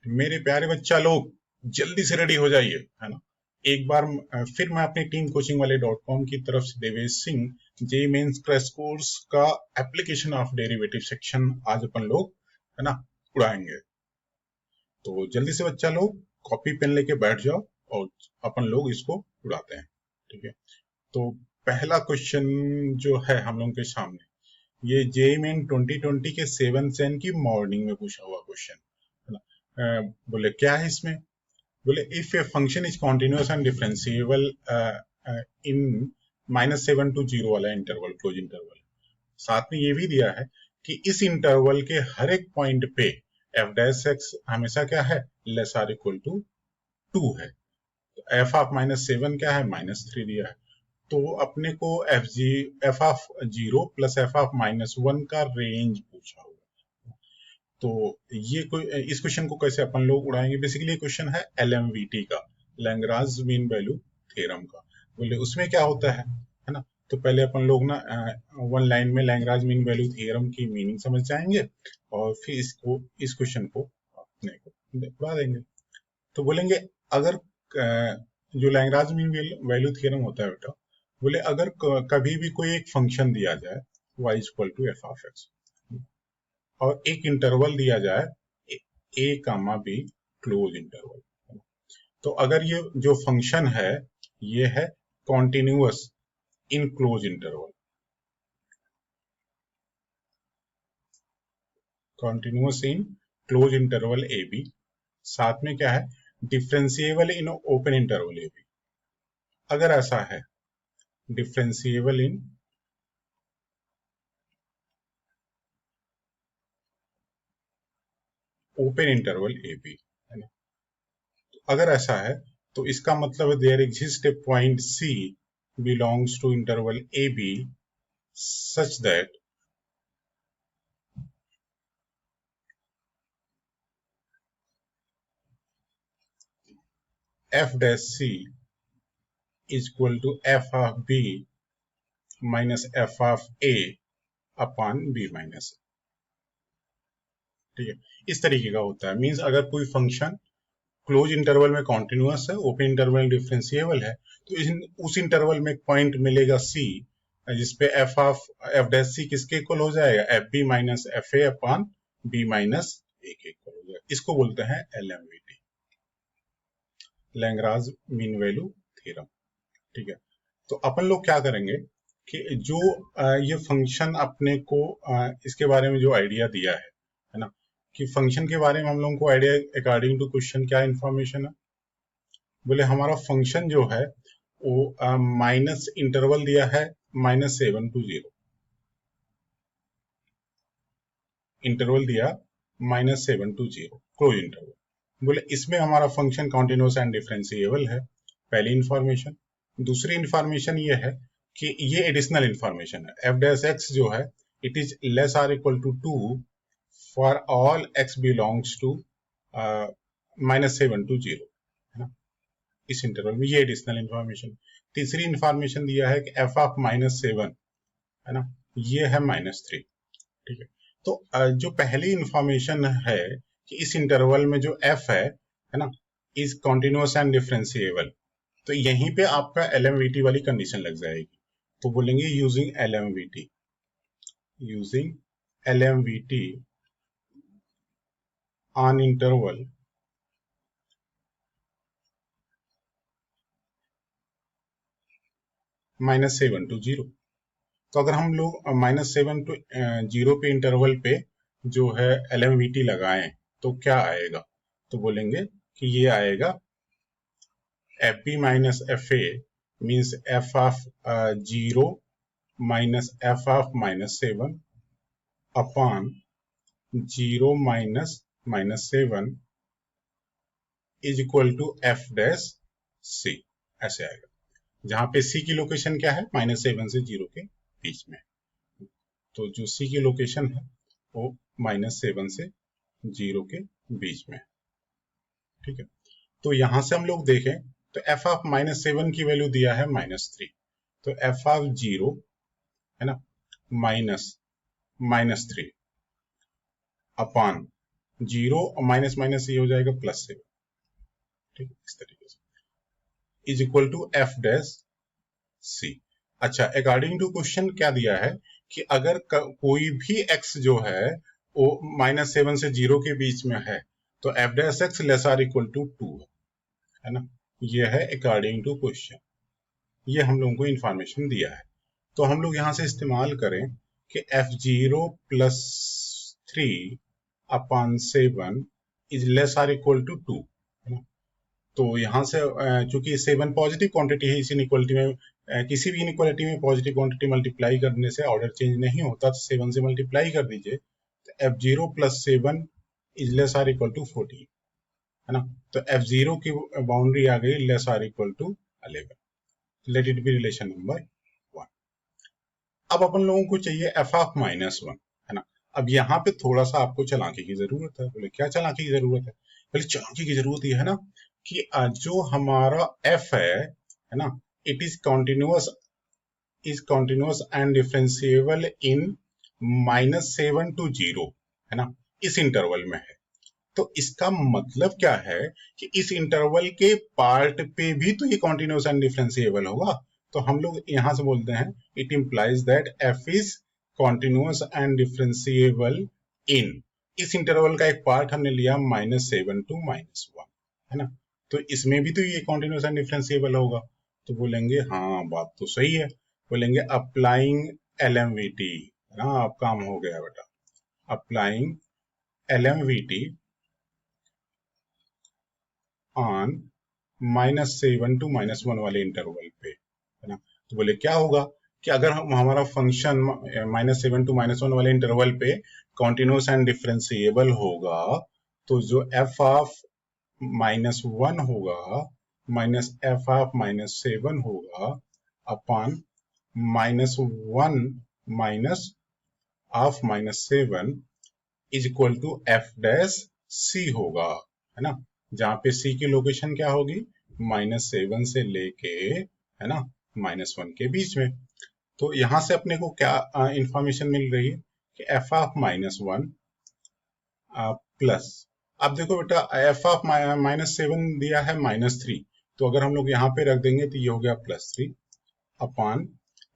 मेरे प्यारे बच्चा लोग जल्दी से रेडी हो जाइए, है ना। एक बार फिर मैं अपनी टीम कोचिंग वाले .com की तरफ से Devesh Singh JEE mains crash course का एप्लीकेशन ऑफ डेरिवेटिव सेक्शन आज अपन लोग, है ना, उड़ाएंगे। तो जल्दी से बच्चा लोग कॉपी पेन लेके बैठ जाओ और अपन लोग इसको उड़ाते हैं। ठीक है, तो पहला क्वेश्चन जो है हम लोगों के सामने, ये जेईई मेन 2020 के 7 चैन की मॉर्निंग में पूछा हुआ क्वेश्चन, है ना। बोले क्या है इसमें, बोले if a function is continuous and differentiable in -7 to 0 वाला इंटरवल, क्लोज इंटरवल। साथ में ये भी दिया है कि इस इंटरवल के हर एक पॉइंट पे एफ डैश एक्स हमेशा क्या है, लेस आर इक्वल टू 2 है। तो एफ ऑफ -7 क्या है, -3 दिया है। तो अपने को F of 0 plus F of -1 का रेंज पूछा हुआ। तो ये इस क्वेश्चन को कैसे अपन लोग उड़ाएंगे, बेसिकली ये क्वेश्चन है एलएमवीटी का, लैग्रांज मीन वैल्यू थ्योरम का। बोले उसमें क्या होता है ना। तो पहले अपन लोग ना वन लाइन में लैग्रांज मीन वैल्यू थ्योरम की मीनिंग समझ जाएंगे और फिर इस क्वेश्चन को अपने को उड़ा देंगे। तो बोलेंगे अगर जो लैग्रांज मीन वैल्यू थ्योरम होता है बेटा, बोले अगर कभी भी कोई एक फंक्शन दिया जाए y equal to F of x और एक इंटरवल दिया जाए a comma b close interval, तो अगर ये जो फंक्शन है ये है continuous in close interval, continuous in close interval a b, साथ में क्या है differentiable in open interval a b. अगर ऐसा है differentiable in open interval a b, है ना। तो अगर ऐसा है तो इसका मतलब है there exist a point c belongs to interval a b such that f dash c is equal to f of b minus f of a upon b minus. ठीक है, इस तरीके का होता है। मींस अगर कोई फंक्शन क्लोज इंटरवल में कॉन्टिन्यूअस है, ओपन इंटरवल डिफरेंशिएबल है, तो उस इंटरवल में एक पॉइंट मिलेगा c जिसपे f डैश c किसके इक्वल हो जाएगा, F B minus F A upon B minus A के इक्वल हो जाएगा। इसको बोलते हैं LMVT, Lagrange mean value theorem. ठीक है, तो अपन लोग क्या करेंगे कि जो ये फंक्शन अपने को इसके बारे में जो आइडिया दिया है ना, कि फंक्शन के बारे में हम लोगों को आइडिया अकॉर्डिंग टू क्वेश्चन क्या इंफॉर्मेशन है। बोले हमारा फंक्शन जो है वो माइनस इंटरवल दिया है -7 to 0, इंटरवल दिया -7 to 0 क्लोज इंटरवल। बोले इसमें हमारा फंक्शन कॉन्टिन्यूअस एंड डिफरेंशिएबल है, पहली इंफॉर्मेशन। दूसरी इंफॉर्मेशन ये है कि ये एडिशनल इंफॉर्मेशन है, एफ डैश एक्स जो है it is less or equal to 2 for all x belongs to -7 to 0, है ना। इस इंटरवल में ये एडिशनल इंफॉर्मेशन। तीसरी इंफॉर्मेशन दिया है कि एफ ऑफ -7, है ना, ये है -3। ठीक है, तो जो पहली इंफॉर्मेशन है कि इस इंटरवल में जो f है ना, इज कॉन्टिन्यूअस एंड डिफरेंशिएबल, तो यहीं पे आपका एलएमवीटी वाली कंडीशन लग जाएगी। तो बोलेंगे यूजिंग एलएमवीटी ऑन इंटरवल -7 to 0। तो अगर हम लोग -7 to 0 पे इंटरवल पे जो है एलएमवीटी लगाएं तो क्या आएगा, तो बोलेंगे कि ये आएगा F B minus F A means F of 0 minus F of -7 upon 0 minus -7 is equal to F dash C, ऐसे आएगा। जहां पे सी की लोकेशन क्या है, -7 से 0 के बीच में। तो जो सी की लोकेशन है वो -7 से 0 के बीच में। ठीक है, तो यहां से हम लोग देखें तो एफ ऑफ -7 की वैल्यू दिया है -3, तो एफ ऑफ 0 है ना -3 अपॉन 0 और माइनस माइनस ये हो जाएगा +7, ठीक है, इस तरीके से is equal to F dash C. अच्छा, अकॉर्डिंग टू क्वेश्चन क्या दिया है कि अगर कोई भी x जो है वो -7 से 0 के बीच में है तो f dash x less or equal to 2 है ना। ये है अकॉर्डिंग टू क्वेश्चन, ये हम लोगों को इंफॉर्मेशन दिया है। तो हम लोग यहाँ से इस्तेमाल करें कि f0 plus 3 upon 7 is less or equal to 2 है ना। तो यहाँ से चूंकि 7 पॉजिटिव क्वांटिटी है, इस इनइक्वालिटी में किसी भी इनइक्वालिटी में पॉजिटिव क्वांटिटी मल्टीप्लाई करने से ऑर्डर चेंज नहीं होता, तो 7 से मल्टीप्लाई कर दीजिए, तो f0 plus 7 is less or equal to 14 है ना। तो f0 की बाउंड्री आ गई less or equal to 11, let it be relation number 1। अब अपन लोगों को चाहिए एफ ऑफ -1 है ना। अब यहाँ पे थोड़ा सा आपको चालाकी की जरूरत है। बोले क्या चालाकी की जरूरत है? बोले चालाकी की जरूरत ये है ना कि जो हमारा f है ना, it is continuous and differentiable in -7 to 0 है ना, इस इंटरवल में है। तो इसका मतलब क्या है कि इस इंटरवल के पार्ट पे भी तो ये कॉन्टिन्यूअस एंड डिफरेंशिएबल होगा। तो हम लोग यहां से बोलते हैं it implies that F is continuous and differentiable in, इस इंटरवल का एक पार्ट हमने लिया -7 to -1 है ना। तो इसमें भी तो ये कॉन्टिन्यूअस एंड डिफरेंशिएबल होगा। तो बोलेंगे हाँ बात तो सही है। बोलेंगे अप्लाइंग LMVT है ना, अब काम हो गया बेटा। अप्लाइंग LMVT ऑन -7 to -1 वाले इंटरवल पे है ना। तो बोले क्या होगा कि अगर हमारा फंक्शन -7 to -1 वाले इंटरवल पे कॉन्टिन्यूअस एंड डिफरेंशिएबल होगा, तो जो f ऑफ -1 होगा माइनस f ऑफ -7 होगा upon -1 minus of -7 is equal to F dash C होगा है ना। जहां पे सी की लोकेशन क्या होगी, -7 से लेके है ना -1 के बीच में। तो यहां से अपने को क्या इंफॉर्मेशन मिल रही है कि एफ ऑफ -1 प्लस, अब देखो बेटा एफ ऑफ -7 दिया है -3, तो अगर हम लोग यहाँ पे रख देंगे तो ये हो गया +3 अपॉन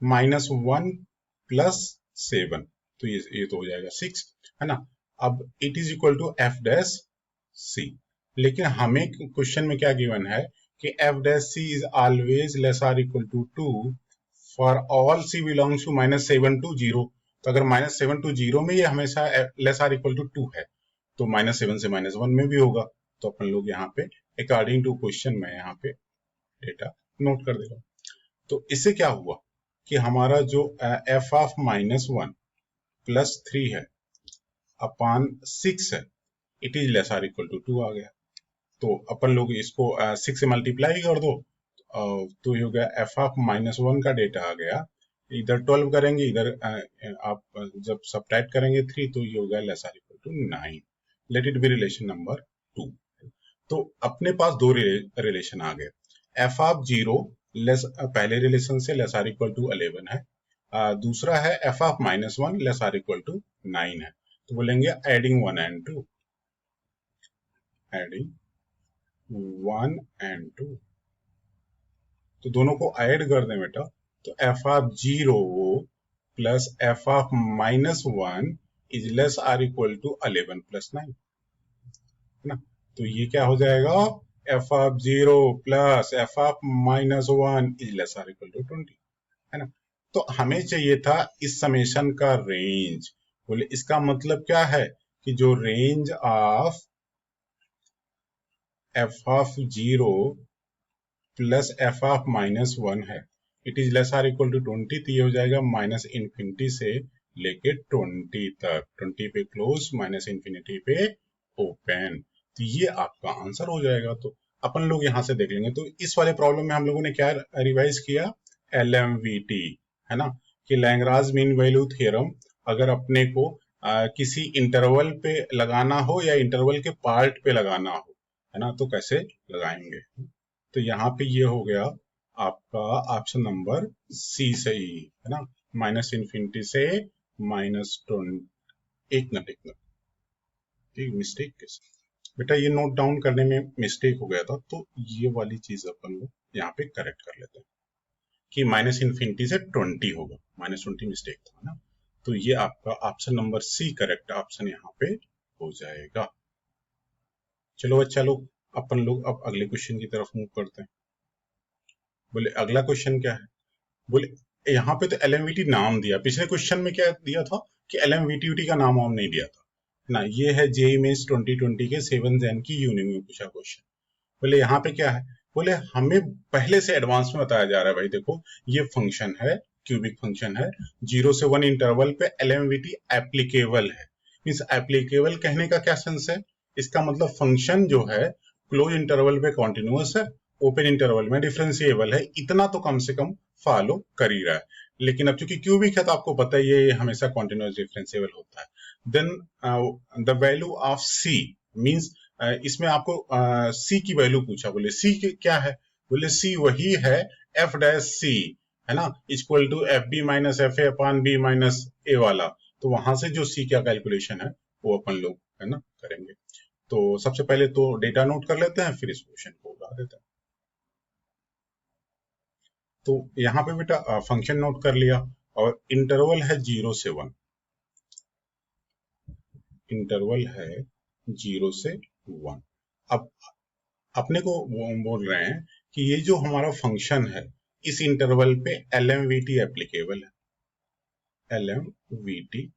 -1 प्लस 7, तो ये तो हो जाएगा 6 है ना। अब it is equal to F dash C, लेकिन हमें क्वेश्चन में क्या गिवन है कि F dash C is always less or equal to 2 for all C belongs to -7 to 0। तो अगर -7 to 0 में ये हमेशा लेस आर इक्वल टू 2 है, तो -7 से -1 में भी होगा। तो अपन लोग यहाँ पे अकॉर्डिंग टू क्वेश्चन में यहाँ पे डेटा नोट कर देगा। तो इससे क्या हुआ कि हमारा जो f ऑफ -1 प्लस 3 है अपॉन 6 है, it is less or equal to 2 आ गया। तो अपन लोग इसको 6 से मल्टीप्लाई कर दो, तो ये हो गया f ऑफ -1 का डेटा आ गया। इधर 12 करेंगे, इधर आप जब सब्ट्रैक्ट करेंगे 3, तो ये हो गया less or equal to 9। Let it be relation number 2। तो अपने पास दो रिलेशन आ गए। f ऑफ 0 लेस, पहले रिलेशन से लेस आर इक्वल टू 11 है, दूसरा है f of -1 less or equal to 9 है। तो बोलेंगे एडिंग 1 and 2, एडिंग 1 and 2, तो दोनों को ऐड कर दें बेटा, तो f of 0 plus f of -1 is less or equal to 11 plus 9 है ना। तो ये क्या हो जाएगा, f of 0 plus f of -1 is less or equal to 20 है ना। तो हमें चाहिए था इस समेशन का रेंज। बोले इसका मतलब क्या है कि जो range of f of 0 plus f of -1 है, it is less or equal to 20, तो ये हो जाएगा -इन्फिनिटी से लेके 20 तक, 20 पे क्लोज -इन्फिनिटी पे ओपन। तो ये आपका आंसर हो जाएगा। तो अपन लोग यहां से देख लेंगे। तो इस वाले प्रॉब्लम में हम लोगों ने क्या रिवाइज किया, LMVT है ना, कि लैग्रांज मीन वैल्यू थ्योरम अगर अपने को किसी इंटरवल पे लगाना हो या इंटरवल के पार्ट पे लगाना हो है ना, तो कैसे लगाएंगे। तो यहाँ पे ये हो गया आपका ऑप्शन नंबर सी सही है ना, -इन्फिनिटी से -20। एक मिनट ठीक, मिस्टेक कैसे बेटा, ये नोट डाउन करने में मिस्टेक हो गया था, तो ये वाली चीज अपन लोग यहाँ पे करेक्ट कर लेते हैं कि माइनस इन्फिनिटी से 20 होगा, -20 मिस्टेक था ना। तो ये आपका option number c correct option यहाँ पे हो जाएगा। चलो बच्चा लोग, अपन लोग अब अगले क्वेश्चन की तरफ मूव करते हैं। बोले अगला क्वेश्चन क्या है, बोले यहाँ पे तो एलएमवीटी नाम दिया, पिछले क्वेश्चन में क्या दिया था कि एलएमवीटी का नाम वाम नहीं दिया था ना। ये है जेईई मेंस 2020 के 7 जैन की यूनिक में पूछा क्वेश्चन। बोले यहाँ पे क्या है, बोले हमें पहले से एडवांस में बताया जा रहा है भाई, देखो ये फंक्शन है, क्यूबिक फंक्शन है, 0 से 1 इंटरवल पे एलएमवीटी एप्लीकेबल है। मींस एप्लीकेबल कहने का क्या सेंस है, इसका मतलब फंक्शन जो है क्लोज इंटरवल पे कॉन्टिन्यूअस है, ओपन इंटरवल में डिफरेंशिएबल है, इतना तो कम से कम फॉलो कर ही रहा है। लेकिन अब चूंकि क्यूबिक है तो आपको पता है ये हमेशा कॉन्टिन्यूअस डिफरेंशिएबल होता है। Then the value of c means इसमें आपको सी की वैल्यू पूछा, बोले सी क्या है, बोले सी वही है एफ डैश सी है ना, equal to F B minus F A upon B minus A वाला। तो वहां से जो सी का कैलकुलेशन है वो अपन लोग है ना करेंगे। तो सबसे पहले तो डेटा नोट कर लेते हैं, फिर इस क्वेश्चन को उड़ा देते हैं। तो यहाँ पे बेटा फंक्शन नोट कर लिया और इंटरवल है 0 से 1, इंटरवल है 0 से 1। अब अपने को बोल रहे हैं कि ये जो हमारा फंक्शन है इस इंटरवल पे एलएमवीटी एप्लीकेबल है, एलएमवीटी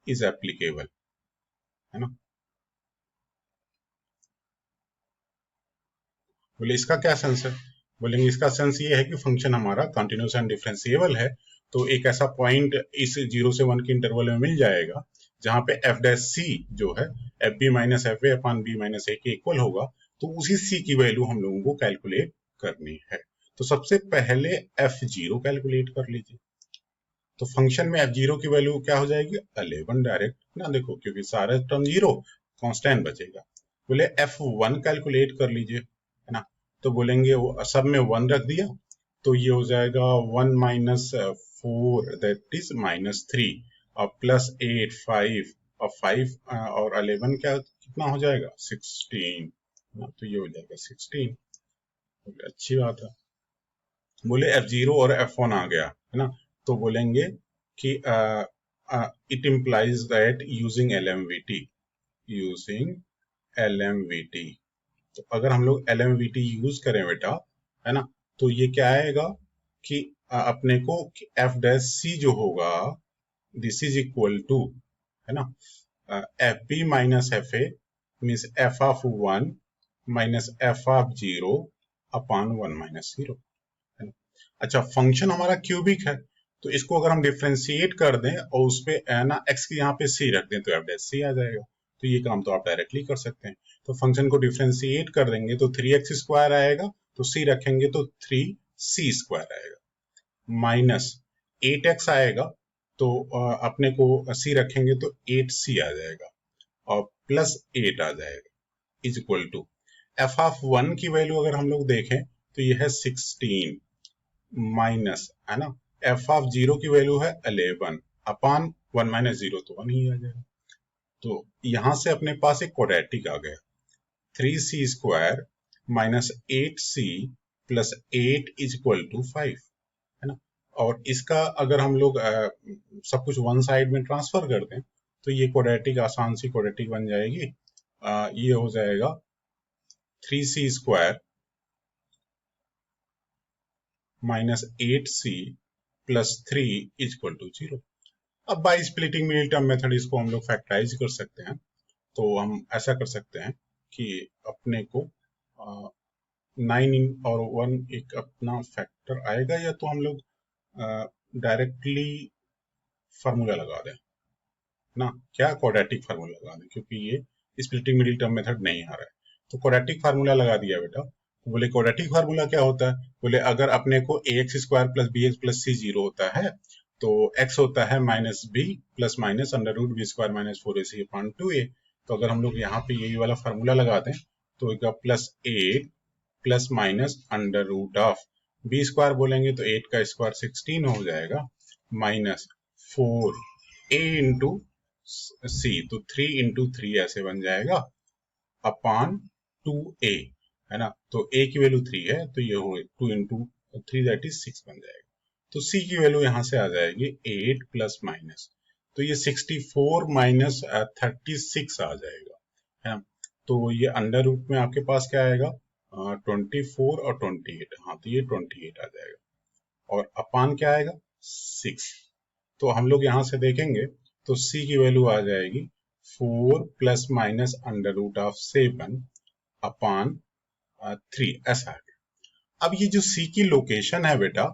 इज एप्लीकेबल है ना। बोले इसका क्या सेंस है, बोलेंगे इसका सेंस ये है कि फंक्शन हमारा कंटिन्यूअस एंड डिफरेंशिएबल है। तो एक ऐसा पॉइंट इस 0 से 1 के इंटरवल में मिल जाएगा जहां पे एफ डैश सी जो है F B minus F A upon B minus A के इक्वल होगा। तो उसी सी की वैल्यू हम लोगों को कैलकुलेट करनी है। तो सबसे पहले एफ जीरो कैलकुलेट कर लीजिए। तो फंक्शन में एफ जीरो की वैल्यू क्या हो जाएगी 11 डायरेक्ट ना, देखो क्योंकि सारा टर्म जीरो, कांस्टेंट बचेगा। बोले एफ वन कैलकुलेट कर लीजिए है ना। तो बोलेंगे वो सब में 1 रख दिया तो ये हो जाएगा 1 माइनस 4 दैट इज -3 और प्लस 8 5 और 5 और 11 क्या कितना हो जाएगा 16 ना। तो ये हो जाएगा 16। अच्छी बात है। बोले F0 और F1 आ गया है ना। तो बोलेंगे कि it implies that using LMVT। तो अगर हम लोग LMVT यूज करें बेटा है ना, तो ये क्या आएगा कि अपने को F डैश C जो होगा दिस इज इक्वल टू है ना f B minus F A means F of 1 minus F of 0 upon 1 minus 0। अच्छा फंक्शन हमारा क्यूबिक है तो इसको अगर हम डिफ्रेंशिएट कर दें और उस पे ना एक्स की यहाँ पे सी रख दें तो एफ डैश सी आ जाएगा। तो ये काम तो आप डायरेक्टली कर सकते हैं। तो फंक्शन को डिफ्रेंशिएट कर देंगे तो 3x² आएगा, तो सी रखेंगे तो 3c² आएगा, माइनस 8x आएगा तो अपने को सी रखेंगे तो 8c आ जाएगा और प्लस 8 आ जाएगा is equal to F of 1 की वैल्यू अगर हम लोग देखें तो ये है 16 माइनस है ना एफ ऑफ 0 की वैल्यू है 11 अपॉन 1 माइनस 0 तो 1 ही आ जाएगा। तो यहां से अपने पास एक क्वाड्रेटिक आ गया 3c² minus 8c plus 8 is equal to 5 है ना। और इसका अगर हम लोग सब कुछ वन साइड में ट्रांसफर कर दें तो ये क्वाड्रेटिक आसान सी क्वाड्रेटिक बन जाएगी। ये हो जाएगा 3c² minus 8c plus 3 equal to 0। अब by splitting middle term method इसको हम लोग फैक्टराइज कर सकते हैं। तो हम ऐसा कर सकते हैं कि अपने को 9 और 1 एक अपना फैक्टर आएगा, या तो हम लोग डायरेक्टली फार्मूला लगा दें ना, क्या क्वाड्रेटिक फार्मूला लगा दें क्योंकि ये स्प्लिटिंग मिडिल टर्म मेथड नहीं आ रहा है। तो क्वाड्रेटिक फार्मूला लगा दिया बेटा। तो बोले क्वाड्रेटिक फार्मूला क्या होता है, बोले अगर अपने को ax² plus bx plus c 0 होता है तो x होता है minus b plus minus √b² minus 4ac upon 2a। तो अगर हम लोग यहाँ पे यही वाला फार्मूला लगा दें तो एक प्लस 8 प्लस माइनस √b² बोलेंगे तो 8 का स्क्वायर 16 हो जाएगा माइनस 4a इंटू सी, तो 3 इंटू 3 ऐसे बन जाएगा अपॉन 2a, है ना। तो a की वैल्यू 3 है, तो ये हो 2 इंटू 3 दैट इज 6 बन जाएगा। तो c की वैल्यू यहां से आ जाएगी 8 प्लस माइनस, तो ये 64 माइनस 36 आ जाएगा, है ना। तो ये अंडर रूट में आपके पास क्या आएगा, 24 और 28, हाँ तो ये 28 आ जाएगा, और अपान क्या आएगा 6। तो हम लोग यहां से देखेंगे तो c की वैल्यू आ जाएगी 4 plus minus under root of 7 upon 3, ऐसा है। अब ये जो c की लोकेशन है बेटा,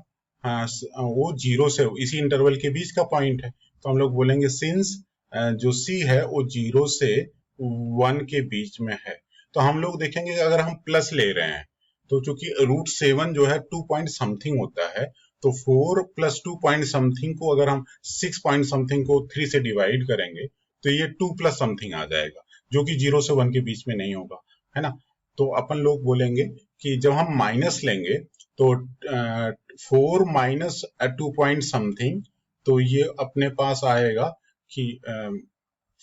वो 0 से इसी इंटरवल के बीच का पॉइंट है, तो हम लोग बोलेंगे सिंस जो c है वो 0 से 1 के बीच में है। तो हम लोग देखेंगे अगर हम प्लस ले रहे हैं तो चूंकि रूट 7 जो है 2 पॉइंट समथिंग होता है, तो 4 प्लस 2 पॉइंट समथिंग को अगर हम 6 पॉइंट समथिंग को 3 से डिवाइड करेंगे तो ये 2 प्लस समथिंग आ जाएगा, जो कि 0 से 1 के बीच में नहीं होगा, है ना। तो अपन लोग बोलेंगे कि जब हम माइनस लेंगे तो 4 माइनस 2 पॉइंट समथिंग, तो ये अपने पास आएगा कि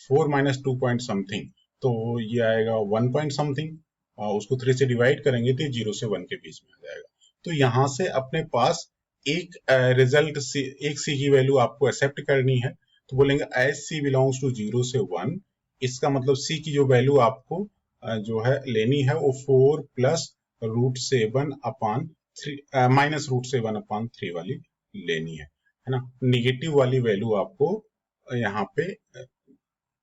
4 माइनस 2 पॉइंट समथिंग, तो ये आएगा 1 पॉइंट समथिंग, उसको 3 से डिवाइड करेंगे तो 0 से 1 के बीच में आ जाएगा। तो यहां से अपने पास एक रिजल्ट एक सी की वैल्यू आपको एक्सेप्ट करनी है, तो बोलेंगे एज सी बिलोंग्स टू 0 से 1, इसका मतलब सी की जो वैल्यू आपको जो है लेनी है वो 4 plus root 7 upon 3 minus root 7 upon 3 वाली लेनी है ना। निगेटिव वाली वैल्यू आपको यहाँ पे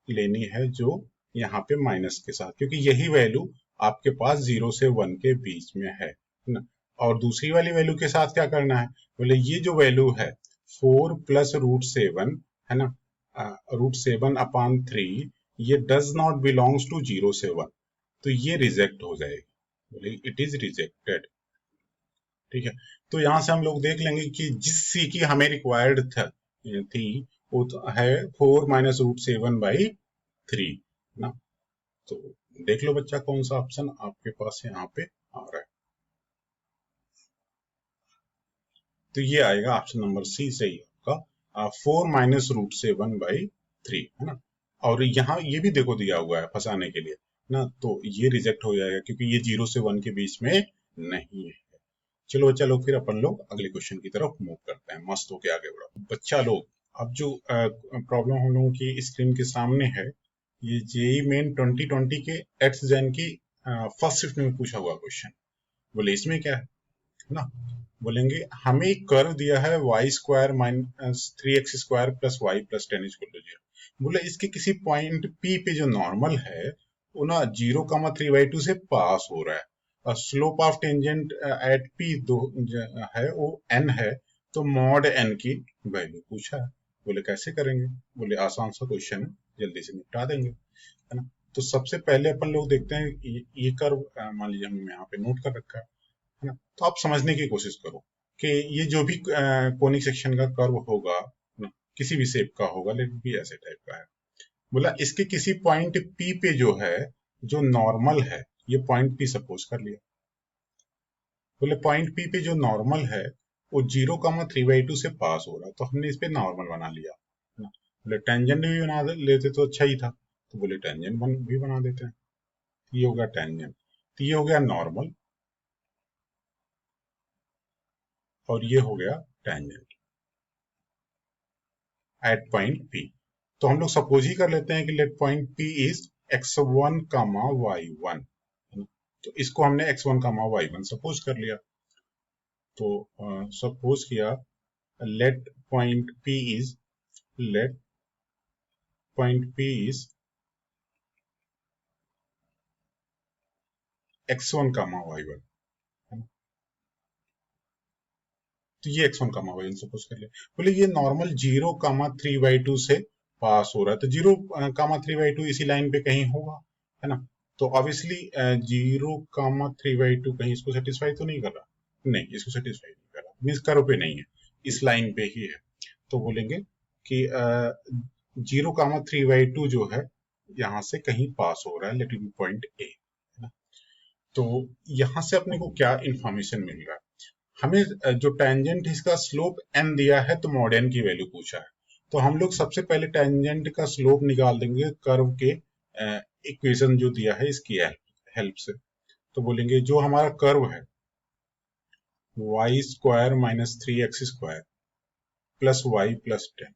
लेनी है, जो यहाँ पे माइनस के साथ, क्योंकि यही वैल्यू आपके पास 0 से 1 के बीच में है ना। और दूसरी वाली वैल्यू के साथ क्या करना है, बोले ये जो वैल्यू है 4 प्लस रूट 7, है ना, रूट 7 अपान 3, ये डज नॉट बिलोंग्स टू 0 से 1, तो ये रिजेक्ट हो जाएगी, बोले इट इज रिजेक्टेड। ठीक है, तो यहां से हम लोग देख लेंगे कि जिस सी की हमें रिक्वायर्ड थी वो तो है 4 माइनस रूट 7 बाई 3 ना। तो देख लो बच्चा कौन सा ऑप्शन आपके पास यहाँ पे आ रहा है, तो ये आएगा ऑप्शन नंबर सी सही आपका, 4 माइनस रूट 7 बाई 3, है ना। और यहाँ ये भी देखो दिया हुआ है फंसाने के लिए ना, तो ये रिजेक्ट हो जाएगा क्योंकि ये 0 से 1 के बीच में नहीं है। चलो बच्चा लोग, फिर अपन लोग अगले क्वेश्चन की तरफ मूव करते हैं, मस्त होके आगे बढ़ो बच्चा लोग। अब जो प्रॉब्लम हम लोगों की स्क्रीन के सामने है, ये जेई मेन 2020 के एक्स जैन की फर्स्ट शिफ्ट में पूछा हुआ क्वेश्चन। बोले इसमें क्या है ना, बोलेंगे हमें एक कर्व दिया है y square minus 3x square plus y plus 10 equal to 0। बोले इसके किसी पॉइंट पी पे जो नॉर्मल है वो ना 0,3/2 से पास हो रहा है, और slope of tangent at P दो है वो n है, तो मॉड n की वैल्यू पूछा है। बोले कैसे करेंगे, बोले आसान सा क्वेश्चन है, जल्दी से निपटा देंगे, है ना। तो सबसे पहले अपन लोग देखते हैं ये कर्व मान लीजिए हमने यहाँ पे नोट कर रखा है ना। तो आप समझने की कोशिश करो कि ये जो भी कोनिक सेक्शन का कर्व होगा ना, किसी भी शेप का होगा, लेकिन भी ऐसे टाइप का है, बोला इसके किसी पॉइंट पी पे जो है जो नॉर्मल है, ये पॉइंट पी सपोज कर लिया। बोले पॉइंट पी पे जो नॉर्मल है वो 0,3/2 से पास हो रहा है, तो हमने इस पे नॉर्मल बना लिया, है ना। बोले टेंजेंट भी बना लेते तो अच्छा ही था, तो बोले टेंजेंट भी बना देते हैं। ये हो गया टेंजेंट, तो ये हो गया नॉर्मल, और ये हो गया टेंजेंट एट पॉइंट पी। तो हम लोग सपोज ही कर लेते हैं कि let point p is x1 comma y1, तो इसको हमने x1 कामा y1 सपोज कर लिया। तो सपोज किया let point p is x1 comma y1, तो ये x1 कामा y1 सपोज कर लिया। बोले ये नॉर्मल 0,3/2 से पास हो रहा है, तो 0,3/2 इसी लाइन पे कहीं होगा, है ना। तो ऑब्वियसली 0,3/2 कहीं इसको सेटिस्फाई तो नहीं कर रहा, नहीं इसको सेटिस्फाई नहीं कर रहा, मीन्स कर्व पे नहीं है, इस लाइन पे ही है। तो बोलेंगे कि 0,3/2 जो है यहाँ से कहीं पास हो रहा है, late it B point A, है ना। तो यहाँ से अपने को क्या इंफॉर्मेशन मिल रहा है, हमें जो टेंजेंट इसका स्लोप n दिया है तो मॉड n की वैल्यू पूछा है। तो हम लोग सबसे पहले टेंजेंट का स्लोप निकाल देंगे कर्व के इक्वेशन जो दिया है इसकी हेल्प से। तो बोलेंगे जो हमारा कर्व है y square minus 3x² plus y plus 10,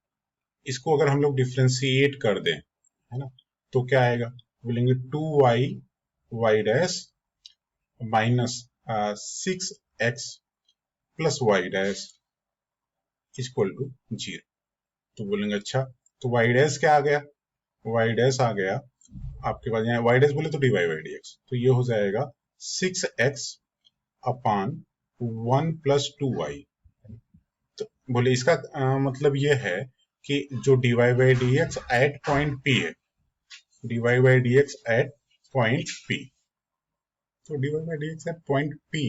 इसको अगर हम लोग डिफ्रेंशिएट कर दें, है ना, तो क्या आएगा, बोलेंगे 2y y dash minus 6x plus y dash equal to 0। तो बोलेंगे अच्छा, तो वाई डैश क्या आ गया, वाई डैश आ गया आपके पास, यहाँ वाई डैश बोले तो dy बाई dx, तो ये हो जाएगा 6x अपान 1 प्लस 2y। तो बोले इसका मतलब ये है कि जो dy by dx at point P है, dy by dx at point P, तो dy by dx at point P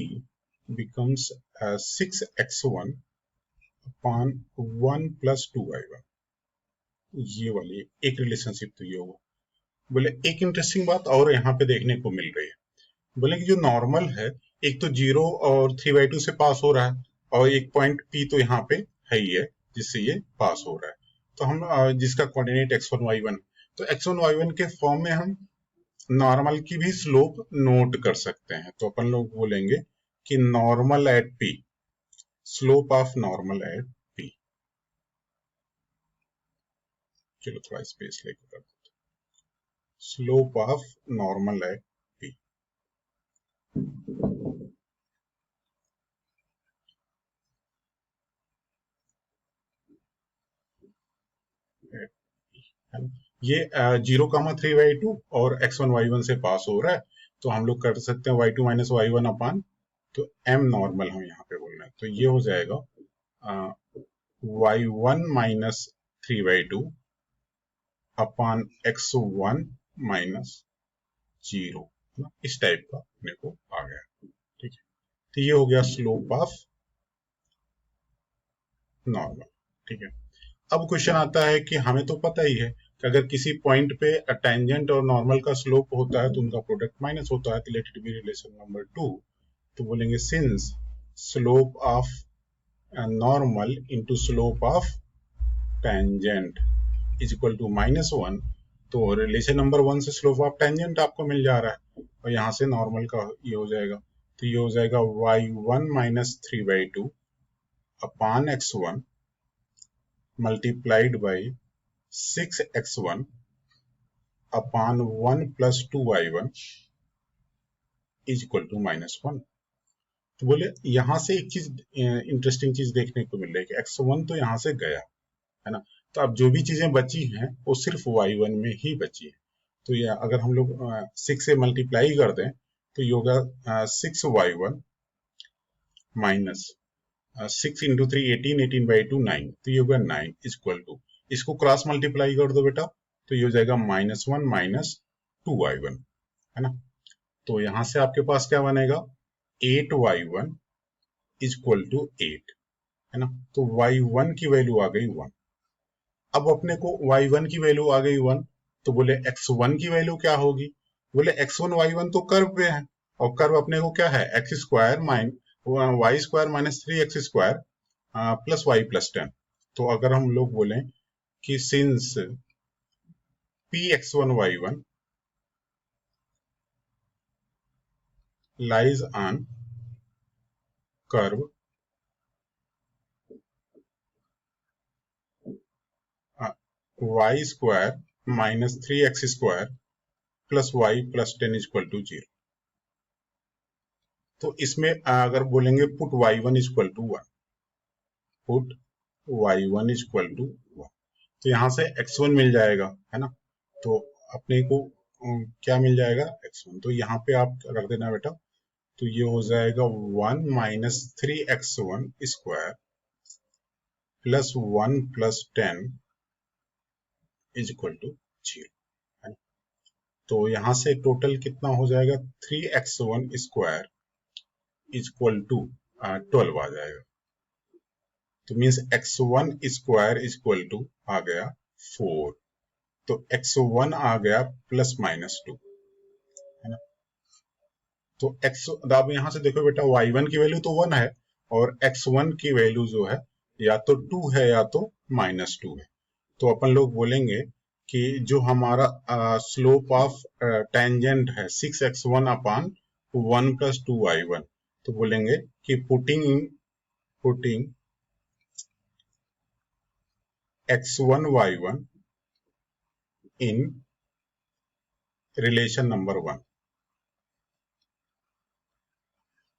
becomes 6x1 upon 1 plus 2y1। ये वाली एक रिलेशनशिप तो ये होगा। बोले एक इंटरेस्टिंग बात और यहाँ पे देखने को मिल रही है, बोले कि जो नॉर्मल है, एक तो 0 और 3/2 से पास हो रहा है, और एक पॉइंट P तो यहाँ पे है ही है जिससे ये पास हो रहा है। तो हम जिसका कोऑर्डिनेट x1 y1, तो x1 y1 के फॉर्म में हम नॉर्मल की भी स्लोप नोट कर सकते हैं। तो अपन लोग बोलेंगे कि normal at P, slope of normal at P। चलो थोड़ा स्पेस लेकर कर दो, slope of normal at P। ये 0,3/2 और x1 y1 से पास हो रहा है, तो हम लोग कर सकते हैं y2 माइनस y1 अपान, तो m नॉर्मल हम यहाँ पे बोल रहे हैं, तो ये हो जाएगा y1 minus 3/2 upon x1 minus 0, इस टाइप का अपने को आ गया। ठीक है, तो ये हो गया स्लोप ऑफ नॉर्मल। ठीक है, अब क्वेश्चन आता है कि हमें तो पता ही है कि अगर किसी पॉइंट पे टेंजेंट और नॉर्मल का स्लोप होता है तो उनका प्रोडक्ट माइनस होता है, तो let it be relation number 2। तो बोलेंगे since slope of normal into slope of tangent is equal to -1, तो रिलेशन नंबर 1 से स्लोप ऑफ टेंजेंट आपको मिल जा रहा है, और यहाँ से नॉर्मल का ये हो जाएगा, तो ये हो जाएगा y1 minus 3/2 upon x1 multiplied by 6x1 upon 1 plus 2y1 is equal to -1। तो बोले यहां से एक चीज इंटरेस्टिंग चीज देखने को मिल रही है कि x1 तो यहां से गया, है ना, तो अब जो भी चीजें बची हैं वो सिर्फ y1 में ही बची है। तो ये अगर हम लोग 6 से मल्टीप्लाई कर दें तो ये होगा 6y1 माइनस 6 इंटू 3 18, 18/2 9, तो ये होगा 9 इक्वल टू, इसको क्रॉस मल्टीप्लाई कर दो बेटा, तो ये हो जाएगा -1 माइनस 2y1, है ना। तो यहां से आपके पास क्या बनेगा, 8y1 इक्वल टू 8, है ना। तो y1 की वैल्यू आ गई 1। अब अपने को y1 की वैल्यू आ गई 1, तो बोले x1 की वैल्यू क्या होगी, बोले x1 y1 तो कर्व पे है, और कर्व अपने को क्या है, x² y² minus 3x² plus y plus 10। तो अगर हम लोग बोलें कि since px1 y1 lies on curve y² minus 3x² plus y plus 10 equal to 0, तो इसमें अगर बोलेंगे put y1 equal to 1, put y1 equal to 1, तो यहां से x1 मिल जाएगा, है ना। तो अपने को क्या मिल जाएगा, x1, तो यहाँ पे आप रख देना बेटा, तो ये हो जाएगा 1 minus 3x1 square plus 1 plus 10 is equal to 0, है ना। तो यहां से टोटल कितना हो जाएगा, 3x1 square is equal to 12 आ जाएगा, तो means x1 square is equal to आ गया 4, तो x1 आ गया प्लस -2, है ना। तो x, अब यहां से देखो बेटा y1 की वैल्यू तो 1 है, और x1 की वैल्यू जो है या तो 2 है या तो -2 है, तो अपन लोग बोलेंगे कि जो हमारा स्लोप ऑफ टेंजेंट है 6x1 अपान 1 + 2y1, तो बोलेंगे कि putting x1 y1 in relation number 1।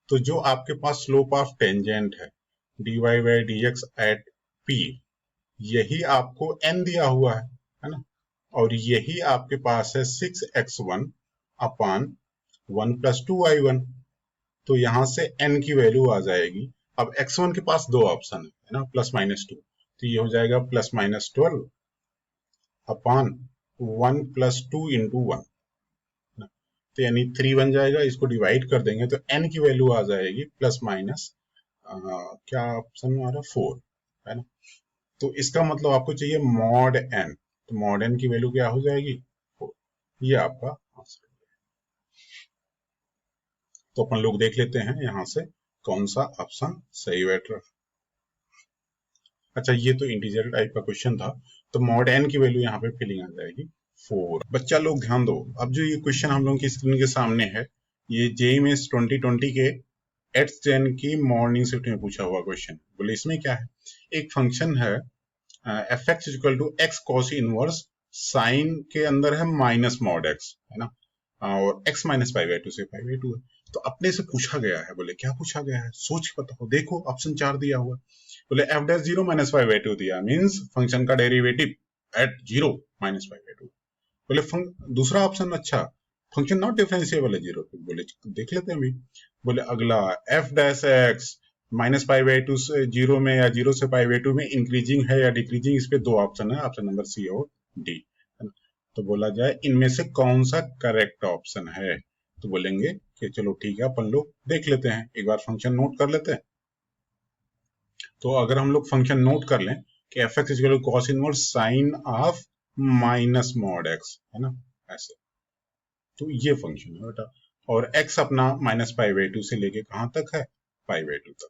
तो जो आपके पास स्लोप ऑफ टेंजेंट है dy/dx एट p, यही आपको n दिया हुआ है ना, और यही आपके पास है 6x1 अपान 1 + 2y1। तो यहां से n की वैल्यू आ जाएगी। अब x1 के पास दो ऑप्शन है ना, +-2, तो ये हो जाएगा +-12 अपान 1 + 2 × 1, तो यानी 3 बन जाएगा। इसको डिवाइड कर देंगे तो n की वैल्यू आ जाएगी ± क्या ऑप्शन में आ रहा है 4, है ना। तो इसका मतलब आपको चाहिए मॉड n, तो मॉड n की वैल्यू क्या हो जाएगी 4। ये आपका आंसर। तो अपन लोग देख लेते हैं यहां से कौन सा ऑप्शन सही बैठ रहा। अच्छा, ये तो इंटीजर टाइप का क्वेश्चन था, तो मॉड n की वैल्यू यहाँ पे फिलिंग आ जाएगी 4। बच्चा लोग ध्यान दो, अब जो ये क्वेश्चन हम लोगों की स्क्रीन के सामने है, ये जेईई मेंस 2020 के 8th Gen की मॉर्निंग शिफ्ट में पूछा हुआ क्वेश्चन। बोले इसमें क्या है, एक फंक्शन है fx = x cos inverse, sine के अंदर है माइनस मॉड x, है ना, और x - π/2 से π/2 है। तो अपने से पूछा गया है, बोले क्या पूछा गया है, सोच के बताओ। देखो ऑप्शन 4 दिया हुआ, बोले f'0 - π/2 दिया, मींस फंक्शन का डेरिवेटिव एट 0 - π/2। बोले दूसरा ऑप्शन अच्छा, फंक्शन नॉट डिफरेंशिएबल है 0 पे। बोले देख लेते हैं अभी। बोले अगला f'(x) -π/2 से 0 में या 0 से π/2 में इंक्रीजिंग है या डिक्रीजिंग, इस पे दो ऑप्शन है, ऑप्शन नंबर सी और डी, है ना। तो बोला जाए इनमें से कौन सा करेक्ट ऑप्शन है, तो बोलेंगे कि चलो ठीक है, अपन लोग देख लेते हैं, एक बार फंक्शन नोट कर लेते हैं। तो अगर हम लोग फंक्शन नोट कर लें कि fx = cos inverse sign of minus mod x, है ना, ऐसे, तो ये फंक्शन है बेटा। और x अपना -π/2 से लेके कहां तक है, π/2 तक।